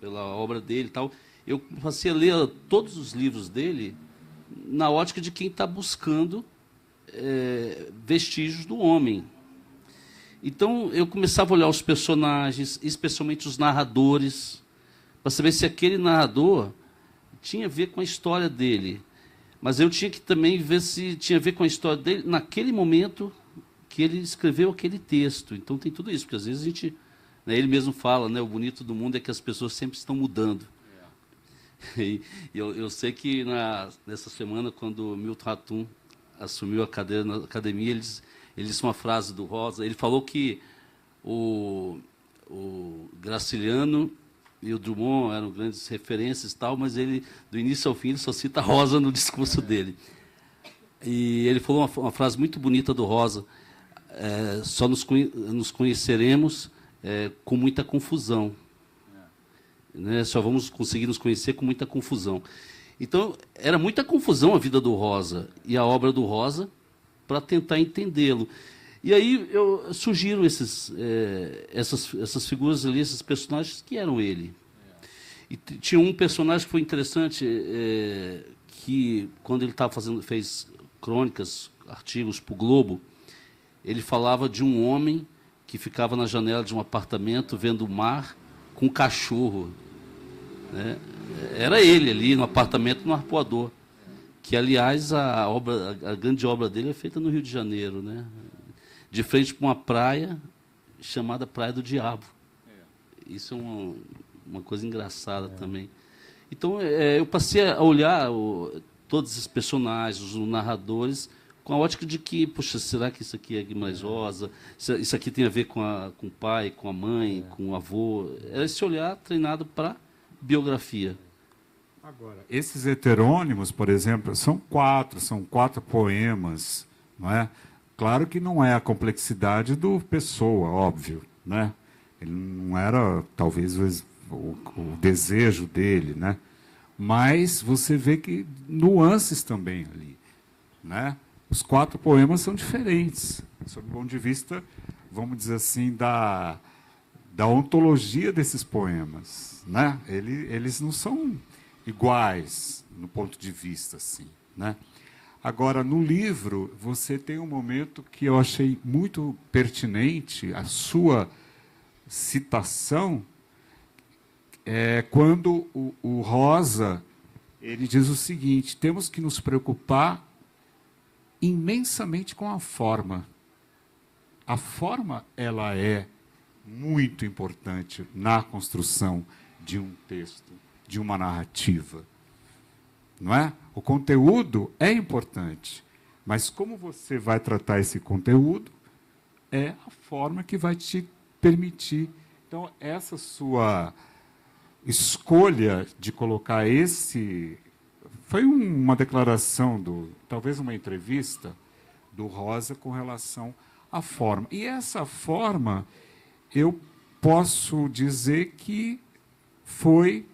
pela obra dele e tal, eu passei a ler todos os livros dele na ótica de quem está buscando vestígios do homem. Então, eu começava a olhar os personagens, especialmente os narradores, para saber se aquele narrador tinha a ver com a história dele. Mas eu tinha que também ver se tinha a ver com a história dele naquele momento que ele escreveu aquele texto. Então, tem tudo isso, porque às vezes a gente... Né, ele mesmo fala, né, o bonito do mundo é que as pessoas sempre estão mudando. E eu sei que nessa semana, quando o Milton Ratum assumiu a cadeira na academia, ele disse uma frase do Rosa. Ele falou que o Graciliano e o Drummond eram grandes referências e tal, mas ele, do início ao fim, ele só cita Rosa no discurso dele. E ele falou uma frase muito bonita do Rosa: só nos conheceremos com muita confusão. Né? Só vamos conseguir nos conhecer com muita confusão. Então, era muita confusão a vida do Rosa e a obra do Rosa para tentar entendê-lo. E aí eu sugiro essas figuras ali, esses personagens que eram ele. E tinha um personagem que foi interessante, que quando ele fez crônicas, artigos para o Globo, ele falava de um homem que ficava na janela de um apartamento vendo o mar com um cachorro. Né? Era ele ali no apartamento no Arpoador, que, aliás, a grande obra dele é feita no Rio de Janeiro, né? De frente para uma praia chamada Praia do Diabo. Isso é uma coisa engraçada também. Então, eu passei a olhar todos esses personagens, os narradores, com a ótica de que, poxa, será que isso aqui é Guimarães Rosa? Isso aqui tem a ver com o pai, com a mãe, com o avô? Era esse olhar treinado para biografia. Agora, esses heterônimos, por exemplo, são quatro poemas, não é? Claro que não é a complexidade do Pessoa, óbvio, né? Ele não era, talvez, o desejo dele, né? Mas você vê que nuances também ali, né? Os 4 poemas são diferentes, sob o ponto de vista, vamos dizer assim, da ontologia desses poemas, né? Eles não são iguais no ponto de vista, assim, né? Agora, no livro, você tem um momento que eu achei muito pertinente, a sua citação, quando o Rosa ele diz o seguinte: temos que nos preocupar imensamente com a forma. A forma, ela é muito importante na construção de um texto, de uma narrativa. Não é? O conteúdo é importante, mas como você vai tratar esse conteúdo é a forma que vai te permitir. Então, essa sua escolha de colocar esse... Foi uma declaração, talvez uma entrevista do Rosa com relação à forma. E essa forma, eu posso dizer que foi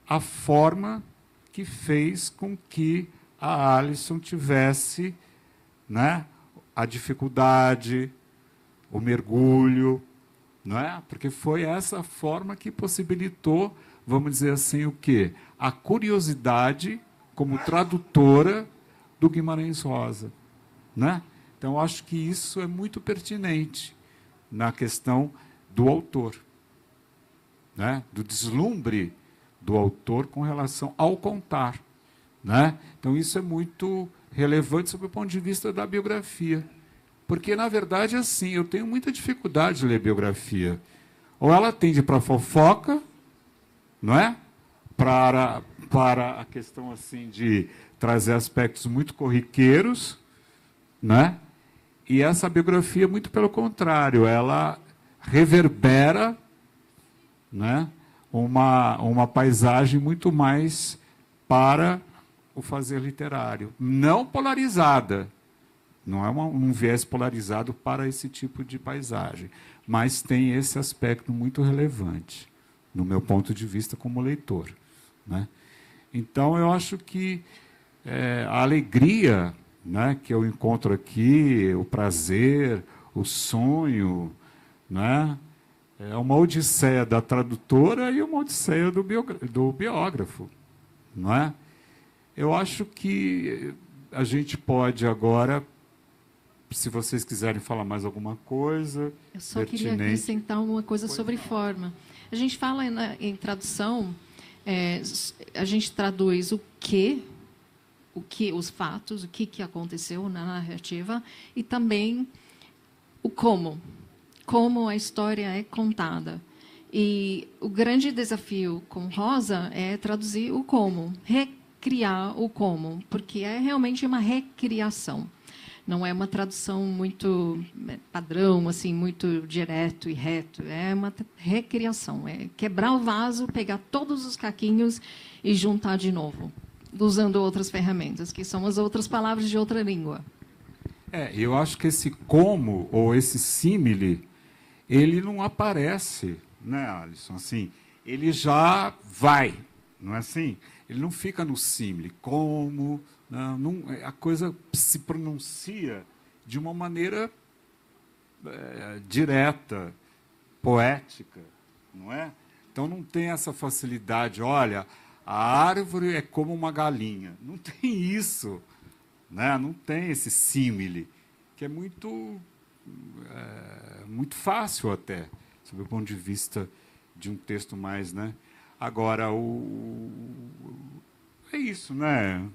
a forma que fez com que a Alisson tivesse, né, a dificuldade, o mergulho, não é? Porque foi essa forma que possibilitou, vamos dizer assim, o quê? A curiosidade como tradutora do Guimarães Rosa, né? Então, acho que isso é muito pertinente na questão do autor, né? Do deslumbre do autor com relação ao contar, né? Então, isso é muito relevante sob o ponto de vista da biografia. Porque, na verdade, assim, eu tenho muita dificuldade de ler biografia. Ou ela tende para a fofoca, não é? Para a questão assim de trazer aspectos muito corriqueiros, né? E essa biografia, muito pelo contrário, ela reverbera, né, uma paisagem muito mais para o fazer literário. Não polarizada, não é um viés polarizado para esse tipo de paisagem, mas tem esse aspecto muito relevante, no meu ponto de vista como leitor, né? Então, eu acho que a alegria, né, que eu encontro aqui, o prazer, o sonho, né, É uma odisseia da tradutora e uma odisseia do biógrafo, não é? Eu acho que a gente pode agora, se vocês quiserem falar mais alguma coisa... Eu só queria acrescentar uma coisa sobre forma. A gente fala em tradução, a gente traduz o que, os fatos, o que aconteceu na narrativa, e também o como a história é contada. E o grande desafio com Rosa é traduzir o como, recriar o como, porque é realmente uma recriação. Não é uma tradução muito padrão, assim, muito direto e reto. É uma recriação. É quebrar o vaso, pegar todos os caquinhos e juntar de novo, usando outras ferramentas, que são as outras palavras de outra língua. Eu acho que esse como, ou esse símile, ele não aparece, né, Alisson? Assim, ele já vai, não é assim? Ele não fica no símile, como... Não, a coisa se pronuncia de uma maneira direta, poética, não é? Então não tem essa facilidade, olha, a árvore é como uma galinha. Não tem isso, né? Não tem esse símile, que é muito fácil até, sob o ponto de vista de um texto mais, né? Agora, é isso, né?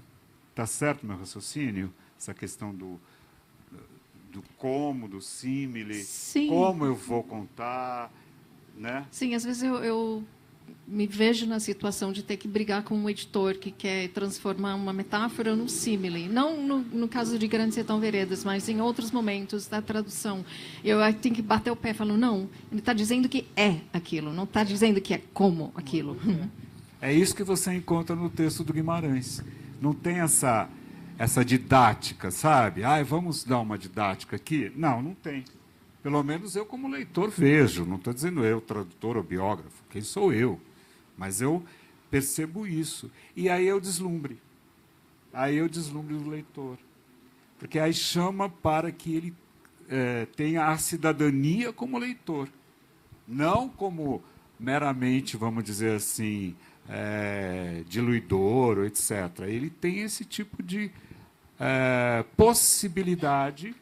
Está certo meu raciocínio? Essa questão do como, do símile, Sim. Como eu vou contar, né? Sim, às vezes eu me vejo na situação de ter que brigar com um editor que quer transformar uma metáfora num símile. Não no caso de Grande Sertão Veredas, mas em outros momentos da tradução. Eu tenho que bater o pé e falar, não, ele está dizendo que é aquilo, não está dizendo que é como aquilo. É isso que você encontra no texto do Guimarães. Não tem essa didática, sabe? Vamos dar uma didática aqui? Não tem. Pelo menos eu, como leitor, vejo. Não estou dizendo eu, tradutor ou biógrafo. Quem sou eu? Mas eu percebo isso. E aí eu deslumbre. Aí eu deslumbre o leitor. Porque aí chama para que ele tenha a cidadania como leitor. Não como meramente, vamos dizer assim... diluidor, etc. Ele tem esse tipo de possibilidade,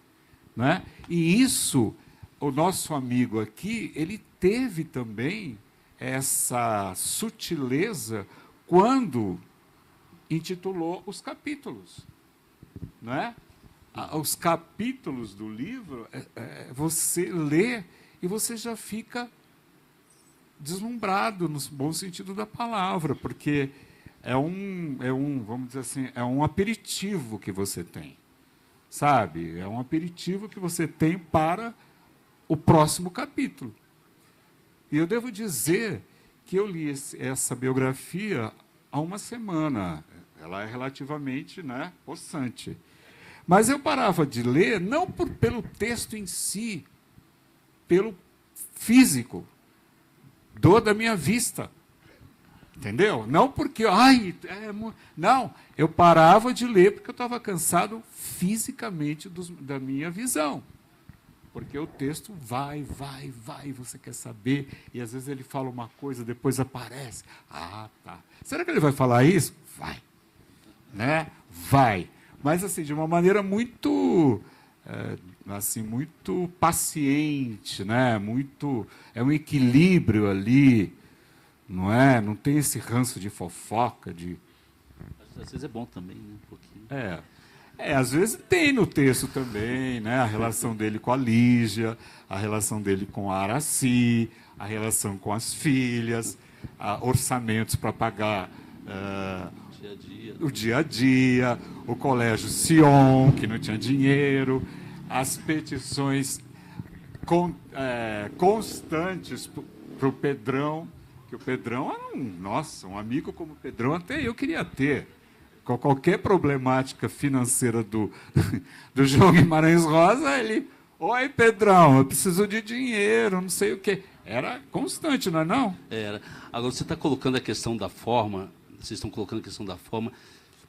né? E isso, o nosso amigo aqui, ele teve também essa sutileza quando intitulou os capítulos, né? Os capítulos do livro, você lê e você já fica deslumbrado no bom sentido da palavra, porque vamos dizer assim, é um aperitivo que você tem, sabe? É um aperitivo que você tem para o próximo capítulo. E eu devo dizer que eu li essa biografia há uma semana. Ela é relativamente, né, possante. Mas eu parava de ler não pelo texto em si, pelo físico da minha vista, entendeu? Não porque, não, eu parava de ler porque eu estava cansado fisicamente da minha visão, porque o texto vai, você quer saber, e às vezes ele fala uma coisa, depois aparece, tá, será que ele vai falar isso? Vai, né? Vai, mas assim, de uma maneira muito... assim, muito paciente, né? É um equilíbrio ali, não é? Não tem esse ranço de fofoca, Às vezes é bom também, né? Um pouquinho. Às vezes tem no texto também, né? A relação dele com a Lígia, a relação dele com a Araci, a relação com as filhas, orçamentos para pagar o dia a dia, o colégio Sion, que não tinha dinheiro, as petições constantes para o Pedrão, que o Pedrão era um amigo como o Pedrão, até eu queria ter. Com qualquer problemática financeira do João Guimarães Rosa, ele, oi Pedrão, eu preciso de dinheiro, não sei o quê. Era constante, não é não? Era. Agora, você está colocando a questão da forma, vocês estão colocando a questão da forma,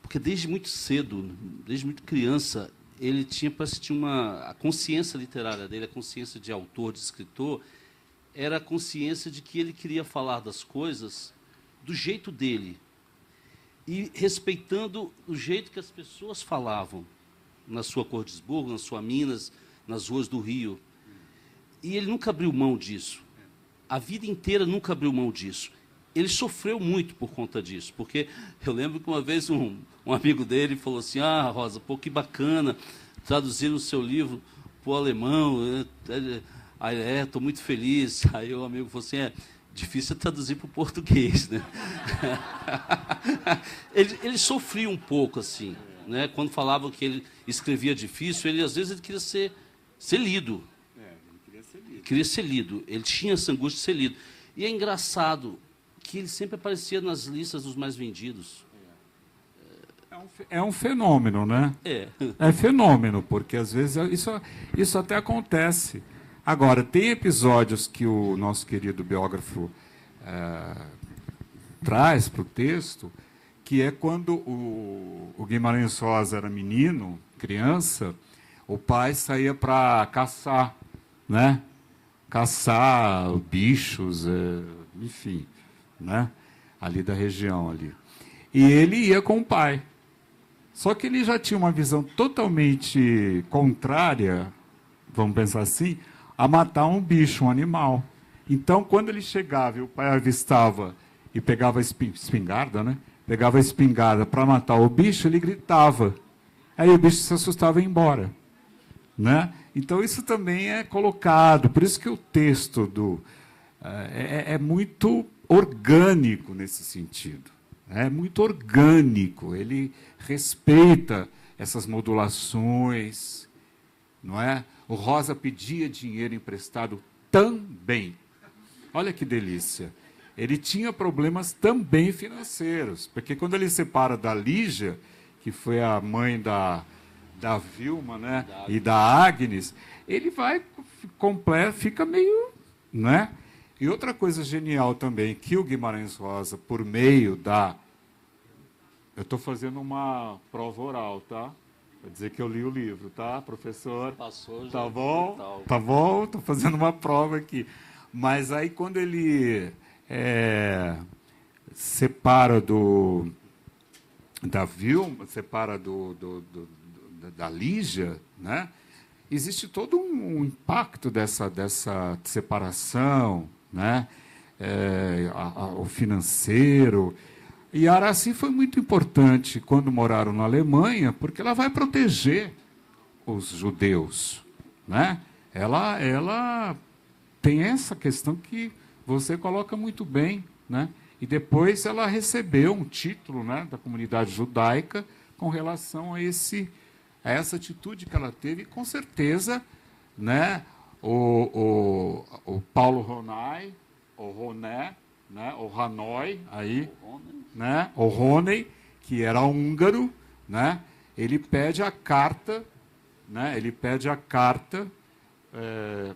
porque desde muito cedo, desde muito criança, ele tinha a consciência literária dele, a consciência de autor, de escritor, era a consciência de que ele queria falar das coisas do jeito dele e respeitando o jeito que as pessoas falavam na sua Cordisburgo, na sua Minas, nas ruas do Rio. E ele nunca abriu mão disso. A vida inteira nunca abriu mão disso. Ele sofreu muito por conta disso, porque eu lembro que uma vez um amigo dele falou assim, Rosa, pô, que bacana, traduzir o seu livro para o alemão, estou muito feliz. Aí o amigo falou assim, difícil traduzir para o português, né? ele sofria um pouco, assim, né? Quando falavam que ele escrevia difícil, às vezes ele queria ser lido. Ele queria ser lido, ele tinha essa angústia de ser lido. E é engraçado que ele sempre aparecia nas listas dos mais vendidos. É um fenômeno, né? É fenômeno, porque às vezes isso até acontece. Agora, tem episódios que o nosso querido biógrafo traz para o texto, que é quando o Guimarães Rosa era menino, criança, o pai saía para caçar, né? Caçar bichos, enfim, né? Ali da região ali. E ele ia com o pai. Só que ele já tinha uma visão totalmente contrária, vamos pensar assim, a matar um bicho, um animal. Então, quando ele chegava e o pai avistava e pegava a espingarda, né? Pegava a espingarda para matar o bicho, ele gritava. Aí o bicho se assustava e ia embora, né? Então, isso também é colocado. Por isso que o texto é muito orgânico nesse sentido. É muito orgânico. Ele respeita essas modulações, não é? O Rosa pedia dinheiro emprestado também. Olha que delícia. Ele tinha problemas também financeiros, porque quando ele separa da Lígia, que foi a mãe da Vilma, né, e da Agnes, ele vai completo, fica meio, né? E outra coisa genial também, que o Guimarães Rosa, por meio da... Eu estou fazendo uma prova oral, tá? Para dizer que eu li o livro, tá, professor? Passou já. Tá bom? Tá bom? Estou fazendo uma prova aqui. Mas aí, quando ele separa da Vilma, separa da Lígia, né? Existe todo um impacto dessa separação, né? O financeiro. E a Araci foi muito importante quando moraram na Alemanha, porque ela vai proteger os judeus, né? Ela tem essa questão que você coloca muito bem, né? E depois ela recebeu um título, né, da comunidade judaica com relação a essa atitude que ela teve, e com certeza, né, o Paulo Ronay, o Roné, né, o Hanoi, aí, né, o Roney, que era húngaro, né, ele pede a carta, né,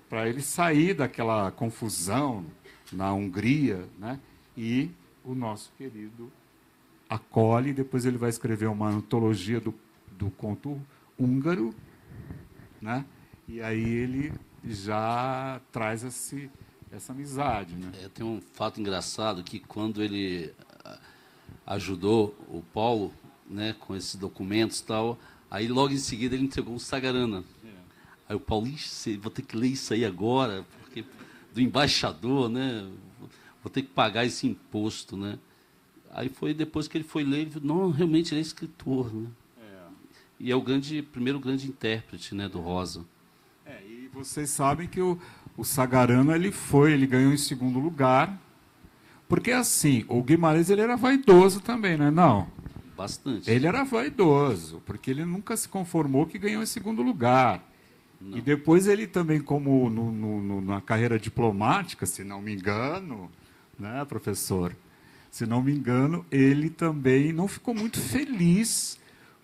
para ele sair daquela confusão na Hungria, né, e o nosso querido acolhe, depois ele vai escrever uma antologia do conto húngaro, né, e aí ele já traz essa amizade, né? Tem um fato engraçado que quando ele ajudou o Paulo, né, com esses documentos e tal, aí logo em seguida ele entregou um Sagarana. Aí o Paulo, vou ter que ler isso aí agora, porque do embaixador, né, vou ter que pagar esse imposto, né? Aí foi depois que ele foi ler, ele viu, não, realmente ele é escritor, né? E é o primeiro grande intérprete, né, do Rosa. E vocês sabem que o Sagarana ele ganhou em segundo lugar, porque assim, o Guimarães ele era vaidoso também, né? Não. Bastante. Ele era vaidoso, porque ele nunca se conformou que ganhou em segundo lugar. Não. E depois ele também, como na carreira diplomática, se não me engano, né, professor? Se não me engano, ele também não ficou muito feliz,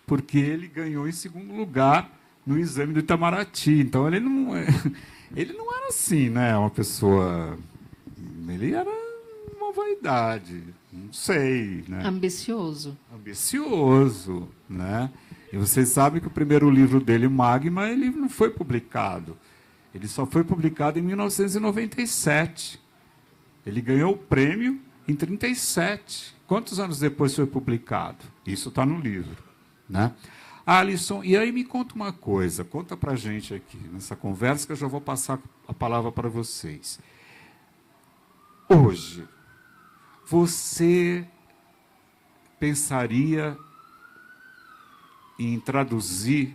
porque ele ganhou em segundo lugar no exame do Itamaraty. Então, ele não era assim, né? Uma pessoa... Ele era uma vaidade, não sei, né? Ambicioso. Ambicioso, né? E vocês sabem que o primeiro livro dele, Magma, ele não foi publicado. Ele só foi publicado em 1997. Ele ganhou o prêmio em 1937. Quantos anos depois foi publicado? Isso está no livro, né? Alisson, e aí me conta uma coisa, conta para a gente aqui, nessa conversa, que eu já vou passar a palavra para vocês. Hoje, você pensaria em traduzir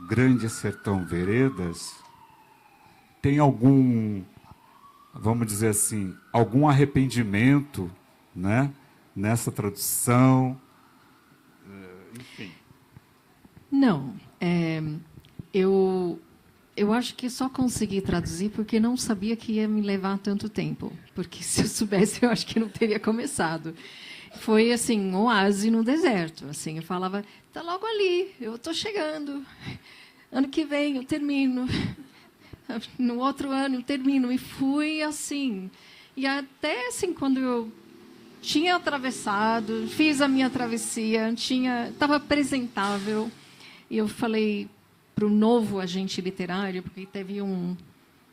Grande Sertão Veredas? Tem algum, vamos dizer assim, algum arrependimento, né, nessa tradução? Enfim. Não. Eu acho que só consegui traduzir porque não sabia que ia me levar tanto tempo. Porque se eu soubesse, eu acho que não teria começado. Foi assim, um oásis no deserto. Assim, eu falava, está logo ali, eu estou chegando. Ano que vem eu termino. No outro ano eu termino. E fui assim. E até assim, quando eu tinha atravessado, fiz a minha travessia, estava apresentável. E eu falei para o novo agente literário, porque teve um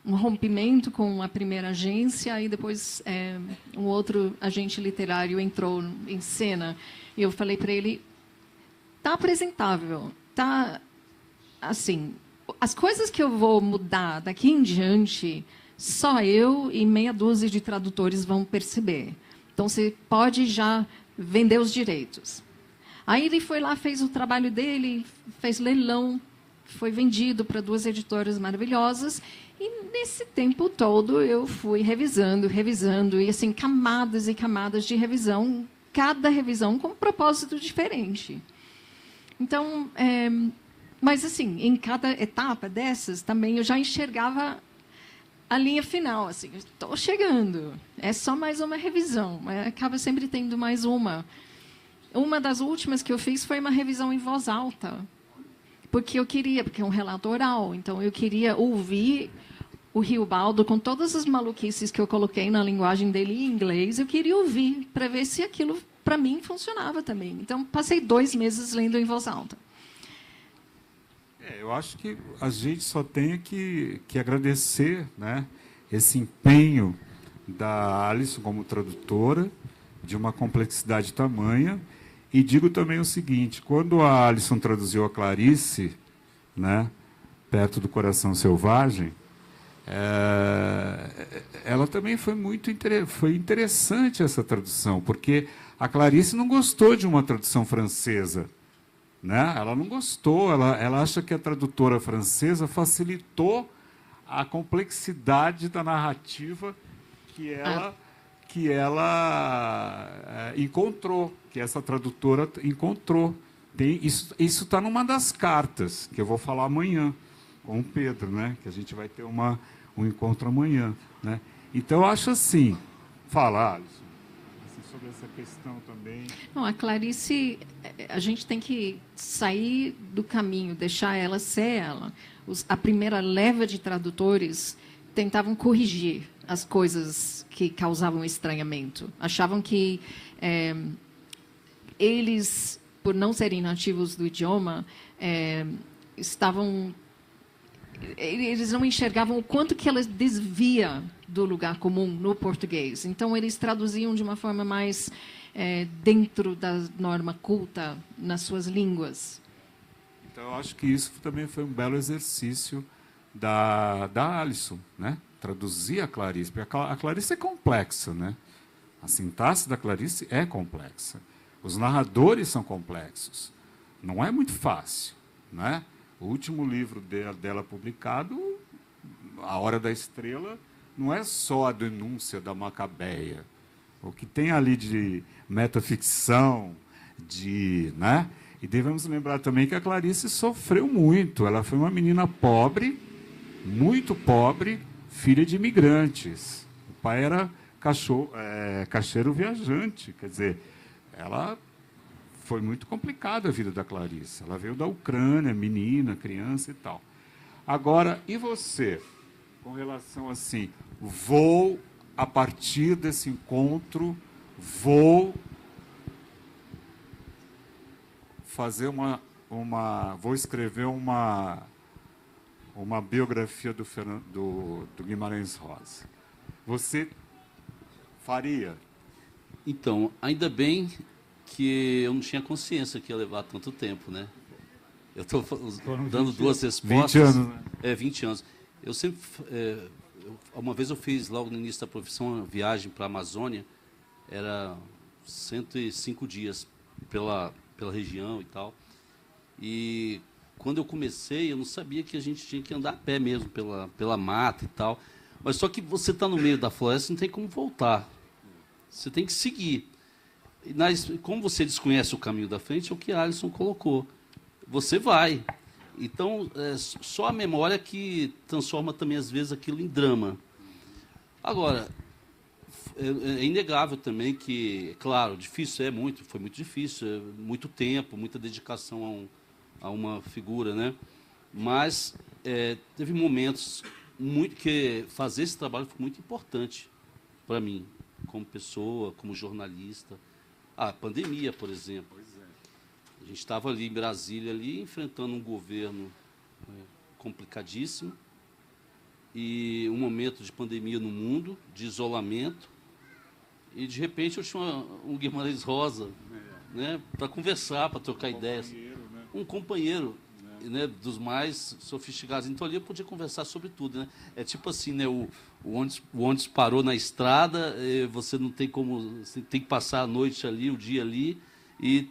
rompimento com a primeira agência, e depois um outro agente literário entrou em cena. E eu falei para ele, está apresentável, está assim, as coisas que eu vou mudar daqui em diante, só eu e meia dúzia de tradutores vão perceber. Então, você pode já vender os direitos. Aí ele foi lá, fez o trabalho dele, fez leilão, foi vendido para 2 editoras maravilhosas. E, nesse tempo todo, eu fui revisando, e assim, camadas e camadas de revisão, cada revisão com um propósito diferente. Então, mas, assim, em cada etapa dessas, também eu já enxergava a linha final, assim, estou chegando, é só mais uma revisão, mas acaba sempre tendo mais uma. Uma das últimas que eu fiz foi uma revisão em voz alta, porque é um relato oral, então eu queria ouvir o Riobaldo com todas as maluquices que eu coloquei na linguagem dele em inglês, eu queria ouvir para ver se aquilo, para mim, funcionava também. Então, passei 2 meses lendo em voz alta. Eu acho que a gente só tem que agradecer, né, esse empenho da Alisson como tradutora, de uma complexidade tamanha. E digo também o seguinte, quando a Alisson traduziu a Clarice, né, Perto do Coração Selvagem, ela também foi foi interessante essa tradução, porque a Clarice não gostou de uma tradução francesa. Né? Ela não gostou, ela acha que a tradutora francesa facilitou a complexidade da narrativa que ela encontrou, que essa tradutora encontrou. Isso está numa das cartas, que eu vou falar amanhã com o Pedro, né? Que a gente vai ter um encontro amanhã. Né? Então, eu acho assim, fala, Alisson, sobre essa questão também. Não, a Clarice, a gente tem que sair do caminho, deixar ela ser ela. A primeira leva de tradutores tentavam corrigir as coisas que causavam estranhamento. Achavam que eles, por não serem nativos do idioma, eles não enxergavam o quanto que ela desvia do lugar comum no português. Então, eles traduziam de uma forma mais dentro da norma culta nas suas línguas. Então, eu acho que isso também foi um belo exercício da Alisson, né? Traduzir a Clarice, porque a Clarice é complexa, né? A sintaxe da Clarice é complexa. Os narradores são complexos. Não é muito fácil, né? O último livro dela publicado, A Hora da Estrela, não é só a denúncia da Macabeia. O que tem ali de metaficção, né? E devemos lembrar também que a Clarice sofreu muito. Ela foi uma menina pobre, muito pobre, filha de imigrantes. O pai era caixeiro viajante. Quer dizer, foi muito complicada a vida da Clarice. Ela veio da Ucrânia, menina, criança e tal. Agora, e você? Com relação assim, a partir desse encontro, vou fazer vou escrever uma uma biografia do Guimarães Rosa. Você faria? Então, ainda bem que eu não tinha consciência que ia levar tanto tempo, né? Eu estou dando duas respostas. 20 anos, né? 20 anos. Eu sempre... uma vez eu fiz, logo no início da profissão, uma viagem para a Amazônia. Era 105 dias pela região e tal. E quando eu comecei, eu não sabia que a gente tinha que andar a pé mesmo, pela mata e tal. Mas só que você está no meio da floresta, não tem como voltar. Você tem que seguir. Como você desconhece o caminho da frente, é o que Alisson colocou. Você vai. Então, só a memória que transforma também, às vezes, aquilo em drama. Agora, é inegável também que, claro, difícil, foi muito difícil, muito tempo, muita dedicação a uma figura, né? Mas teve momentos que fazer esse trabalho foi muito importante para mim, como pessoa, como jornalista. A pandemia, por exemplo. A gente estava ali em Brasília, enfrentando um governo complicadíssimo e um momento de pandemia no mundo, de isolamento. E, de repente, eu tinha um Guimarães Rosa, né, para conversar, para trocar ideias. Um companheiro, né, dos mais sofisticados. Então, ali eu podia conversar sobre tudo. Né? É tipo assim, né, o ônibus parou na estrada, você não tem como... Você tem que passar a noite ali, o dia ali, e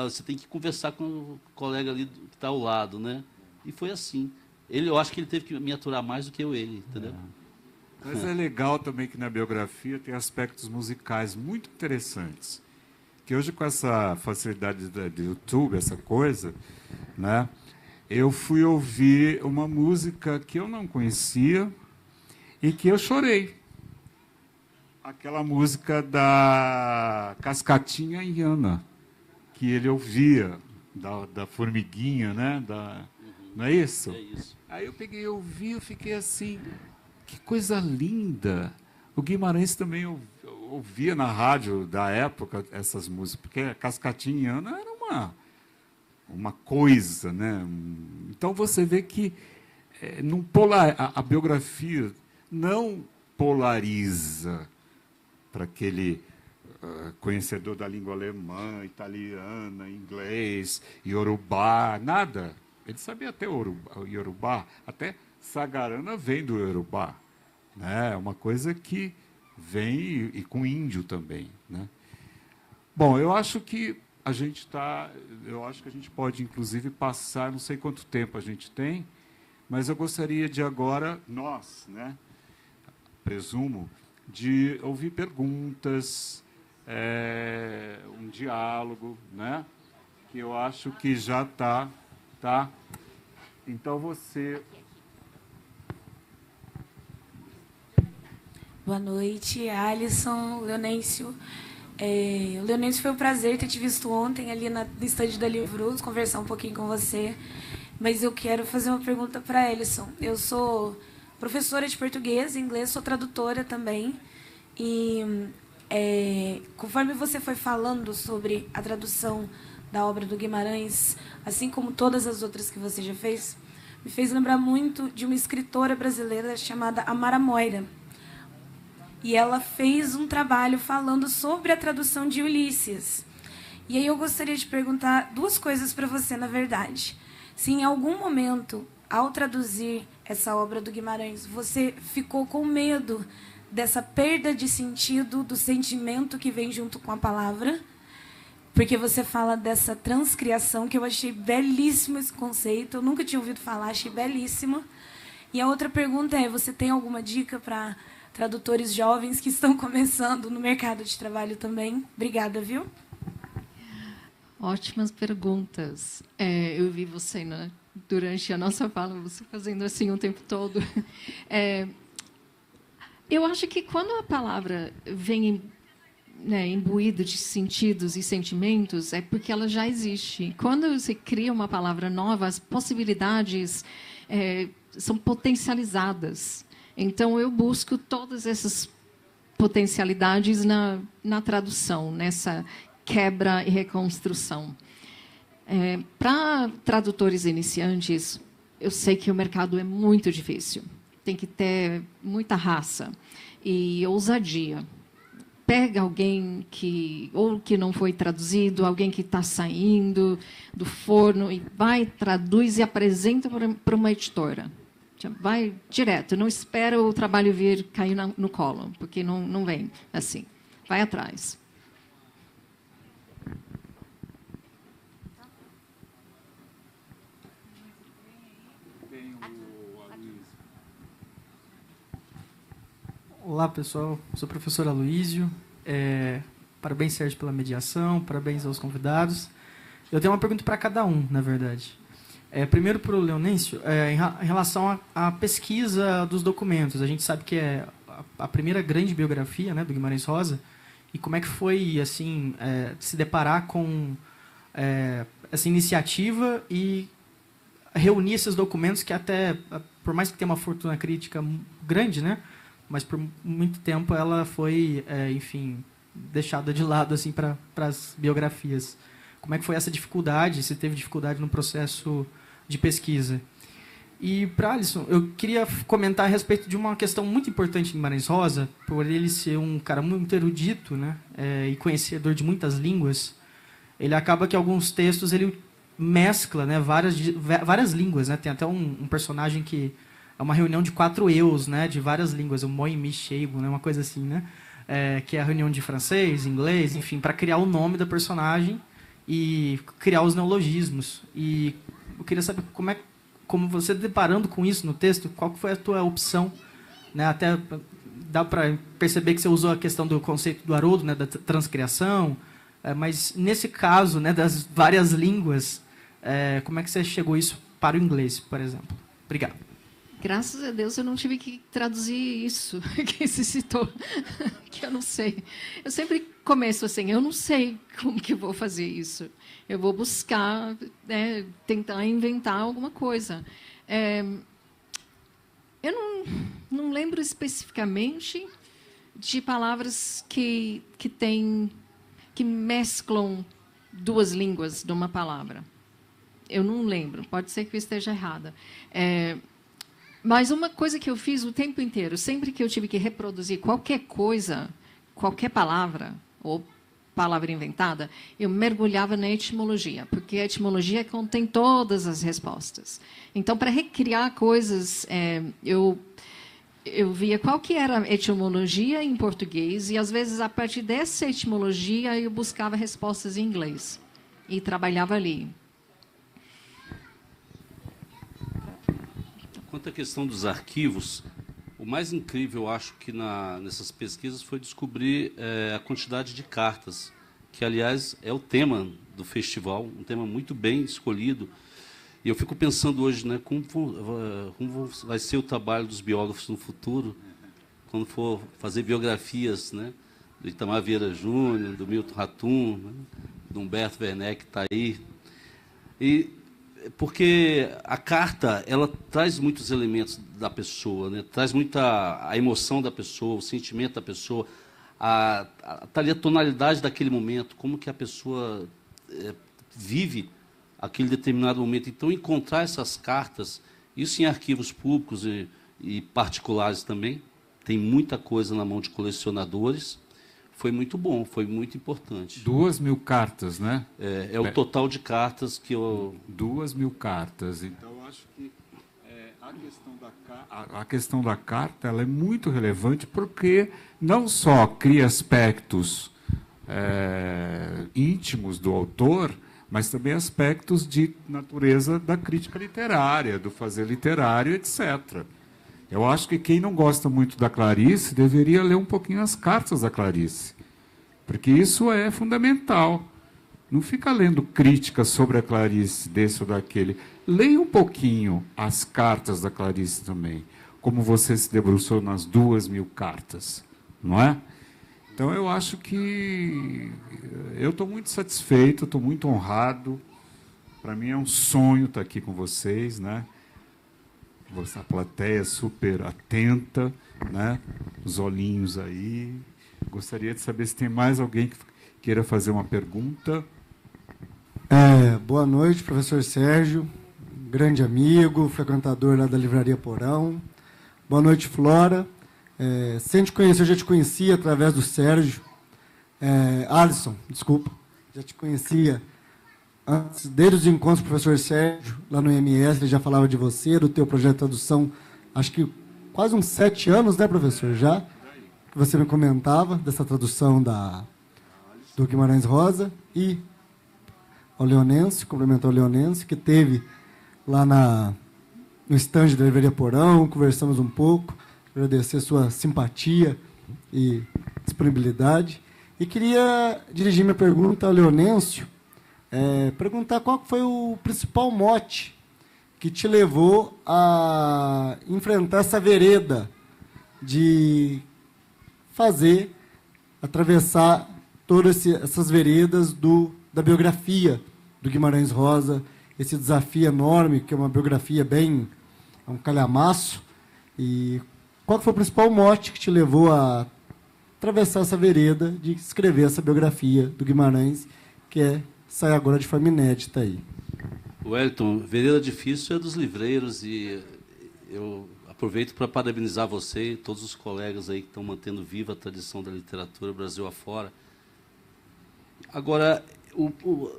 você tem que conversar com o colega ali que está ao lado. Né? E foi assim. Eu acho que ele teve que me aturar mais do que ele, entendeu? Mas é legal também que na biografia tem aspectos musicais muito interessantes. Que hoje, com essa facilidade do YouTube, essa coisa, né, eu fui ouvir uma música que eu não conhecia e que eu chorei. Aquela música da Cascatinha e Ana, que ele ouvia, da formiguinha, né? Não é isso? É isso. Aí eu peguei e ouvi, eu fiquei assim... Que coisa linda! O Guimarães também ouvia na rádio da época essas músicas, porque a Cascatinha e Ana era uma coisa, né? Então você vê que a biografia não polariza para aquele conhecedor da língua alemã, italiana, inglês, iorubá, nada. Ele sabia até iorubá, até Sagarana vem do Iorubá, né? É uma coisa que vem e com índio também, né? Bom, eu acho que a gente pode inclusive passar, não sei quanto tempo a gente tem, mas eu gostaria de agora nós, né? Presumo, de ouvir perguntas, um diálogo, né? Que eu acho que já tá. Então você... Boa noite, Alisson, Leonêncio. Leonêncio, foi um prazer ter te visto ontem ali no estande da Livruz, conversar um pouquinho com você. Mas eu quero fazer uma pergunta para Alisson. Eu sou professora de português e inglês, sou tradutora também. E conforme você foi falando sobre a tradução da obra do Guimarães, assim como todas as outras que você já fez, me fez lembrar muito de uma escritora brasileira chamada Amara Moira. E ela fez um trabalho falando sobre a tradução de Ulisses. E aí eu gostaria de perguntar duas coisas para você, na verdade. Se em algum momento, ao traduzir essa obra do Guimarães, você ficou com medo dessa perda de sentido, do sentimento que vem junto com a palavra, porque você fala dessa transcriação, que eu achei belíssimo esse conceito, eu nunca tinha ouvido falar, achei belíssimo. E a outra pergunta é, você tem alguma dica para tradutores jovens que estão começando no mercado de trabalho também? Obrigada, viu? Ótimas perguntas. Eu vi você, né, durante a nossa fala, você fazendo assim o tempo todo. Eu acho que quando a palavra vem, né, imbuída de sentidos e sentimentos, é porque ela já existe. Quando você cria uma palavra nova, as possibilidades são potencializadas. Então, eu busco todas essas potencialidades na tradução, nessa quebra e reconstrução. Para tradutores iniciantes, eu sei que o mercado é muito difícil. Tem que ter muita raça e ousadia. Pega alguém que não foi traduzido, alguém que está saindo do forno, e vai, traduz e apresenta para uma editora. Vai direto, não espera o trabalho vir cair no colo, porque não vem assim. Vai atrás. Olá, pessoal. Sou o professor Aloísio. Parabéns, Sérgio, pela mediação. Parabéns aos convidados. Eu tenho uma pergunta para cada um, na verdade. Primeiro, para o Leonêncio, em relação à pesquisa dos documentos. A gente sabe que é a primeira grande biografia, né, do Guimarães Rosa. E como é que foi assim, se deparar com essa iniciativa e reunir esses documentos que até, por mais que tenha uma fortuna crítica grande, né, mas por muito tempo ela foi, enfim, deixada de lado assim para as biografias. Como é que foi essa dificuldade? Se teve dificuldade no processo de pesquisa? E para Alisson, eu queria comentar a respeito de uma questão muito importante em Guimarães Rosa, por ele ser um cara muito erudito, né, e conhecedor de muitas línguas. Ele acaba que alguns textos ele mescla, né, várias línguas, né? Tem até um personagem que é uma reunião de 4 eus, né, de várias línguas, o Moi Mi Sheibo, né, uma coisa assim, né, que é a reunião de francês, inglês, enfim, para criar o nome da personagem e criar os neologismos. E eu queria saber como você, deparando com isso no texto, qual foi a tua opção, né? Até dá para perceber que você usou a questão do conceito do Haroldo, né, da transcriação, mas nesse caso, né, das várias línguas, como é que você chegou isso para o inglês, por exemplo? Obrigado. Graças a Deus eu não tive que traduzir isso que se citou, que eu não sei. Eu sempre começo assim, eu não sei como que eu vou fazer isso. Eu vou buscar, né, tentar inventar alguma coisa. Eu não lembro especificamente de palavras que mesclam 2 línguas de uma palavra. Eu não lembro, pode ser que eu esteja errada. Mas uma coisa que eu fiz o tempo inteiro, sempre que eu tive que reproduzir qualquer coisa, qualquer palavra, ou palavra inventada, eu mergulhava na etimologia, porque a etimologia contém todas as respostas. Então, para recriar coisas, eu via qual que era a etimologia em português, e, às vezes, a partir dessa etimologia, eu buscava respostas em inglês, e trabalhava ali. Quanto à questão dos arquivos, o mais incrível, eu acho, que nessas pesquisas foi descobrir a quantidade de cartas, que, aliás, é o tema do festival, um tema muito bem escolhido. E eu fico pensando hoje, né, como vai ser o trabalho dos biógrafos no futuro, quando for fazer biografias, né, do Itamar Vieira Júnior, do Milton Ratum, né, do Humberto Werneck, que está aí. Porque a carta, ela traz muitos elementos da pessoa, né? Traz muita a emoção da pessoa, o sentimento da pessoa, tá ali a tonalidade daquele momento, como que a pessoa vive aquele determinado momento. Então, encontrar essas cartas, isso em arquivos públicos e particulares também, tem muita coisa na mão de colecionadores. Foi muito bom, foi muito importante. 2.000 cartas, né? O total de cartas que eu... 2.000 cartas. Então, eu acho que a questão da carta ela é muito relevante porque não só cria aspectos íntimos do autor, mas também aspectos de natureza da crítica literária, do fazer literário, etc. Eu acho que quem não gosta muito da Clarice deveria ler um pouquinho as cartas da Clarice, porque isso é fundamental. Não fica lendo críticas sobre a Clarice, desse ou daquele. Leia um pouquinho as cartas da Clarice também, como você se debruçou nas 2.000 cartas, não é? Então, eu acho que eu estou muito satisfeito, estou muito honrado. Para mim é um sonho estar aqui com vocês, né? A plateia super atenta, né? Os olhinhos aí. Gostaria de saber se tem mais alguém que queira fazer uma pergunta. Boa noite, professor Sérgio. grande amigo, frequentador lá da Livraria Porão. Boa noite, Flora. Sem te conhecer, eu já te conhecia através do Sérgio. Alisson, desculpa. Já te conhecia antes, desde os encontros do professor Sérgio, lá no IMS, ele já falava de você, do teu projeto de tradução, acho que quase uns 7 anos, né, professor, já? Que você me comentava dessa tradução do Guimarães Rosa. E ao Leonense, complementou ao Leonense, que teve lá no estande da Livraria Porão, conversamos um pouco, agradecer sua simpatia e disponibilidade. E queria dirigir minha pergunta ao Leonêncio, perguntar qual foi o principal mote que te levou a enfrentar essa vereda de atravessar todas essas veredas da biografia do Guimarães Rosa, esse desafio enorme, que é uma biografia um calhamaço. E qual foi o principal mote que te levou a atravessar essa vereda de escrever essa biografia do Guimarães, que sai agora de forma inédita aí? Wellington, vereda difícil é dos livreiros, e eu aproveito para parabenizar você e todos os colegas aí que estão mantendo viva a tradição da literatura Brasil afora. Agora,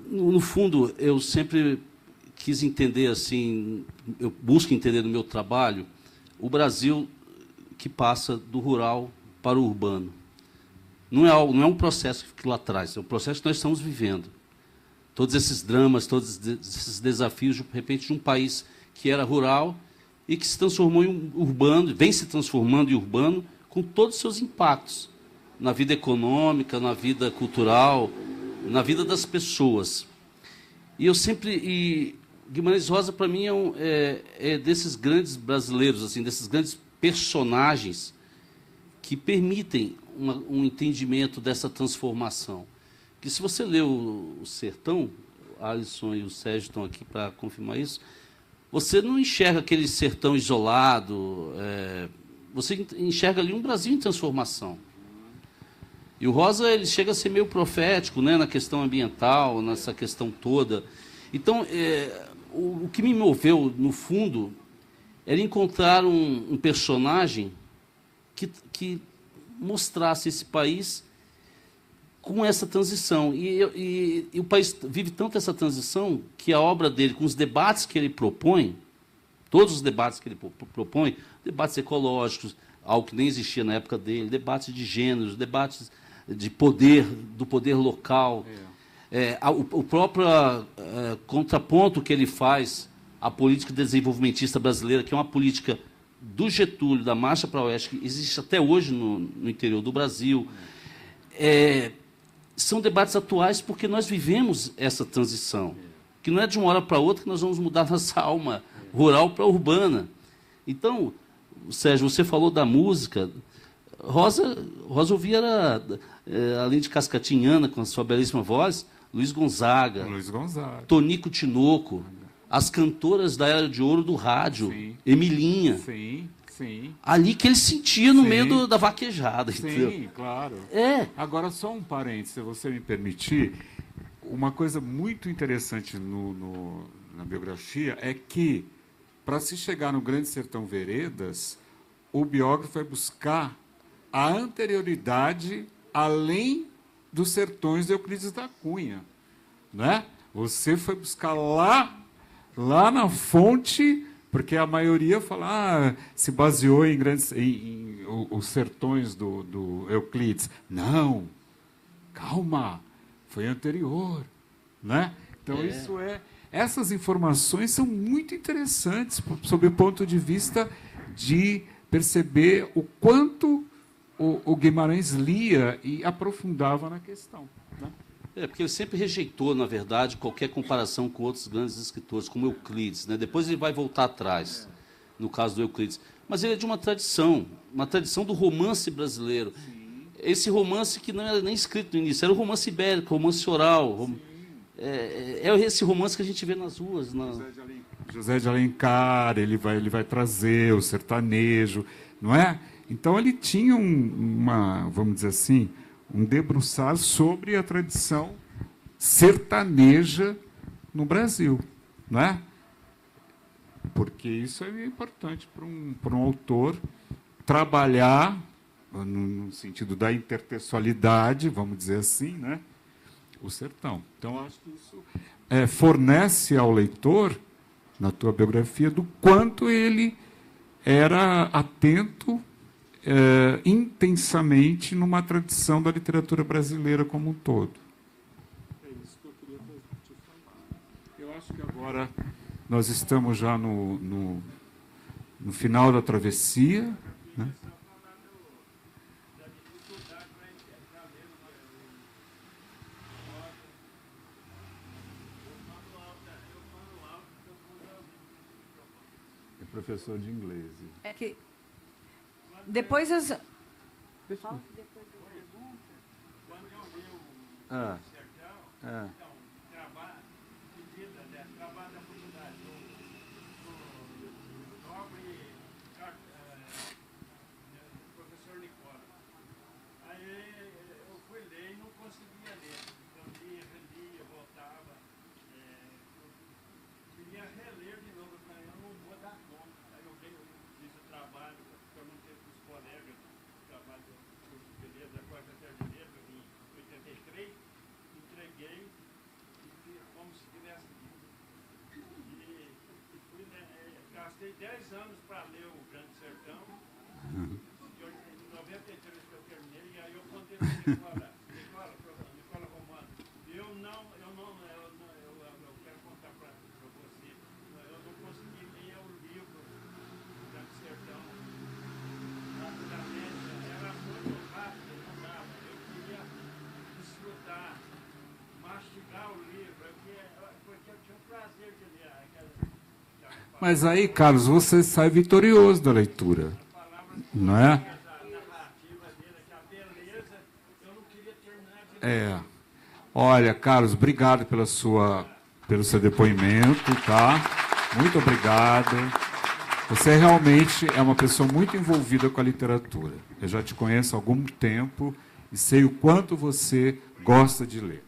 no fundo, eu sempre quis entender, assim, eu busco entender no meu trabalho, o Brasil que passa do rural para o urbano. Não é um processo que fica lá atrás, é um processo que nós estamos vivendo. Todos esses dramas, todos esses desafios, de repente, de um país que era rural e que se transformou em urbano, vem se transformando em urbano, com todos os seus impactos na vida econômica, na vida cultural, na vida das pessoas. E Guimarães Rosa, para mim, é desses grandes brasileiros, assim, desses grandes personagens que permitem um entendimento dessa transformação. Que se você lê o Sertão, a Alisson e o Sérgio estão aqui para confirmar isso, você não enxerga aquele sertão isolado, você enxerga ali um Brasil em transformação. E o Rosa, ele chega a ser meio profético, né, na questão ambiental, nessa questão toda. Então, o que me moveu, no fundo, era encontrar um personagem que mostrasse esse país com essa transição. E o país vive tanto essa transição que a obra dele, com os debates que ele propõe, todos os debates que ele propõe, debates ecológicos, algo que nem existia na época dele, debates de gêneros, debates de poder, do poder local, o próprio contraponto que ele faz à política desenvolvimentista brasileira, que é uma política do Getúlio, da Marcha para o Oeste, que existe até hoje no interior do Brasil. São debates atuais porque nós vivemos essa transição, que não é de uma hora para outra que nós vamos mudar nossa alma rural para urbana. Então, Sérgio, você falou da música. Rosa ouvia, além de Cascatinhana, com a sua belíssima voz, Luiz Gonzaga, Tonico Tinoco, as cantoras da Era de Ouro do rádio, sim. Emilinha. Sim. Ali que ele sentia no meio da vaquejada. Sim, entendeu? Claro. Agora, só um parênteses, se você me permitir. Uma coisa muito interessante na biografia é que, para se chegar no Grande Sertão Veredas, o biógrafo vai buscar a anterioridade além dos sertões de Euclides da Cunha. Né? Você foi buscar lá na fonte, porque a maioria fala, se baseou em os sertões do Euclides. Não, calma, foi anterior. Né? Então, essas informações são muito interessantes, sob o ponto de vista de perceber o quanto o Guimarães lia e aprofundava na questão. Né? Porque ele sempre rejeitou, na verdade, qualquer comparação com outros grandes escritores, como Euclides. Né? Depois ele vai voltar atrás, no caso do Euclides. Mas ele é de uma tradição do romance brasileiro. Sim. Esse romance que não era nem escrito no início, era o romance ibérico, romance oral. É esse romance que a gente vê nas ruas. José de Alencar, ele vai trazer o sertanejo, não é? Então, ele tinha vamos dizer assim, um debruçar sobre a tradição sertaneja no Brasil, não é? porque isso é importante para um autor trabalhar no sentido da intertextualidade, vamos dizer assim, né, o sertão. Então, acho que isso fornece ao leitor, na tua biografia, do quanto ele era atento intensamente numa tradição da literatura brasileira como um todo. É isso que eu queria te falar. Eu acho que agora nós estamos já no final da travessia, né? É professor de inglês. É que depois as... Fala que depois eu pergunto. Quando eu li o Ah. Sertão, Ah. então, trabalho da faculdade, do nobre professor Nicola. Aí eu fui ler e não conseguia ler. Eu lia, relia, voltava. Eu queria reler de novo, mas eu não vou dar conta. Aí eu fiz o trabalho, perguntei para os colegas do trabalho do curso de beleza, da quarta série de letras, em 83, entreguei e fiz como se tivesse lido. E fui, gastei 10 anos para ler o Grande Sertão. Em 93 que eu terminei, e aí eu contei para Nicola Romano. Eu quero contar para você, eu não consegui ler o livro do Grande Sertão rapidamente, era muito rápido, não dava. Eu queria desfrutar, mastigar o livro, porque eu tinha o prazer de ler aquela Mas aí, Carlos, você sai vitorioso da leitura, não é? Olha, Carlos, obrigado pelo seu depoimento, tá? Muito obrigado. Você realmente é uma pessoa muito envolvida com a literatura. Eu já te conheço há algum tempo e sei o quanto você gosta de ler.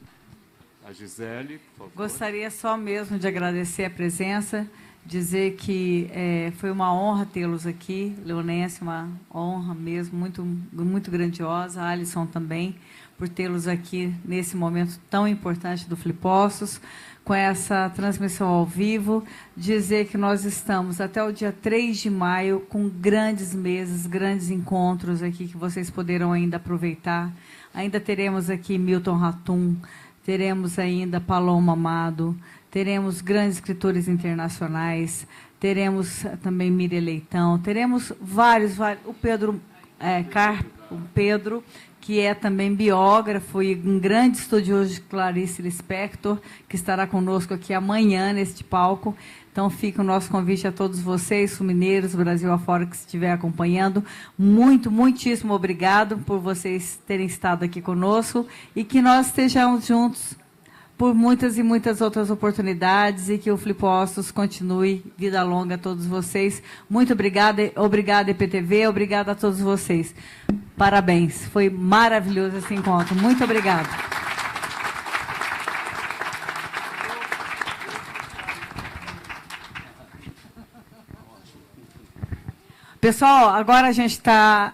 A Gisele, por favor. Gostaria só mesmo de agradecer a presença, dizer que foi uma honra tê-los aqui, Leonense, uma honra mesmo, muito, muito grandiosa, a Alisson também, por tê-los aqui nesse momento tão importante do Flipostos, com essa transmissão ao vivo, dizer que nós estamos até o dia 3 de maio com grandes mesas, grandes encontros aqui que vocês poderão ainda aproveitar. Ainda teremos aqui Milton Ratum, teremos ainda Paloma Amado, teremos grandes escritores internacionais, teremos também Miriam Leitão, teremos vários, o Pedro que é também biógrafo e um grande estudioso de Clarice Lispector, que estará conosco aqui amanhã neste palco. Então, fica o nosso convite a todos vocês, sumineiros, Brasil afora, que estiver acompanhando. Muitíssimo obrigado por vocês terem estado aqui conosco e que nós estejamos juntos por muitas e muitas outras oportunidades e que o Flipostos continue. Vida longa a todos vocês. Muito obrigada, EPTV, obrigada a todos vocês. Parabéns, foi maravilhoso esse encontro. Muito obrigada. Pessoal, agora a gente está...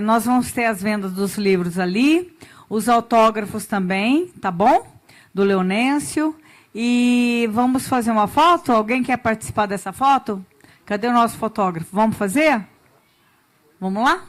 nós vamos ter as vendas dos livros ali, os autógrafos também, tá bom? Do Leonêncio. E vamos fazer uma foto? Alguém quer participar dessa foto? Cadê o nosso fotógrafo? Vamos fazer? Vamos lá?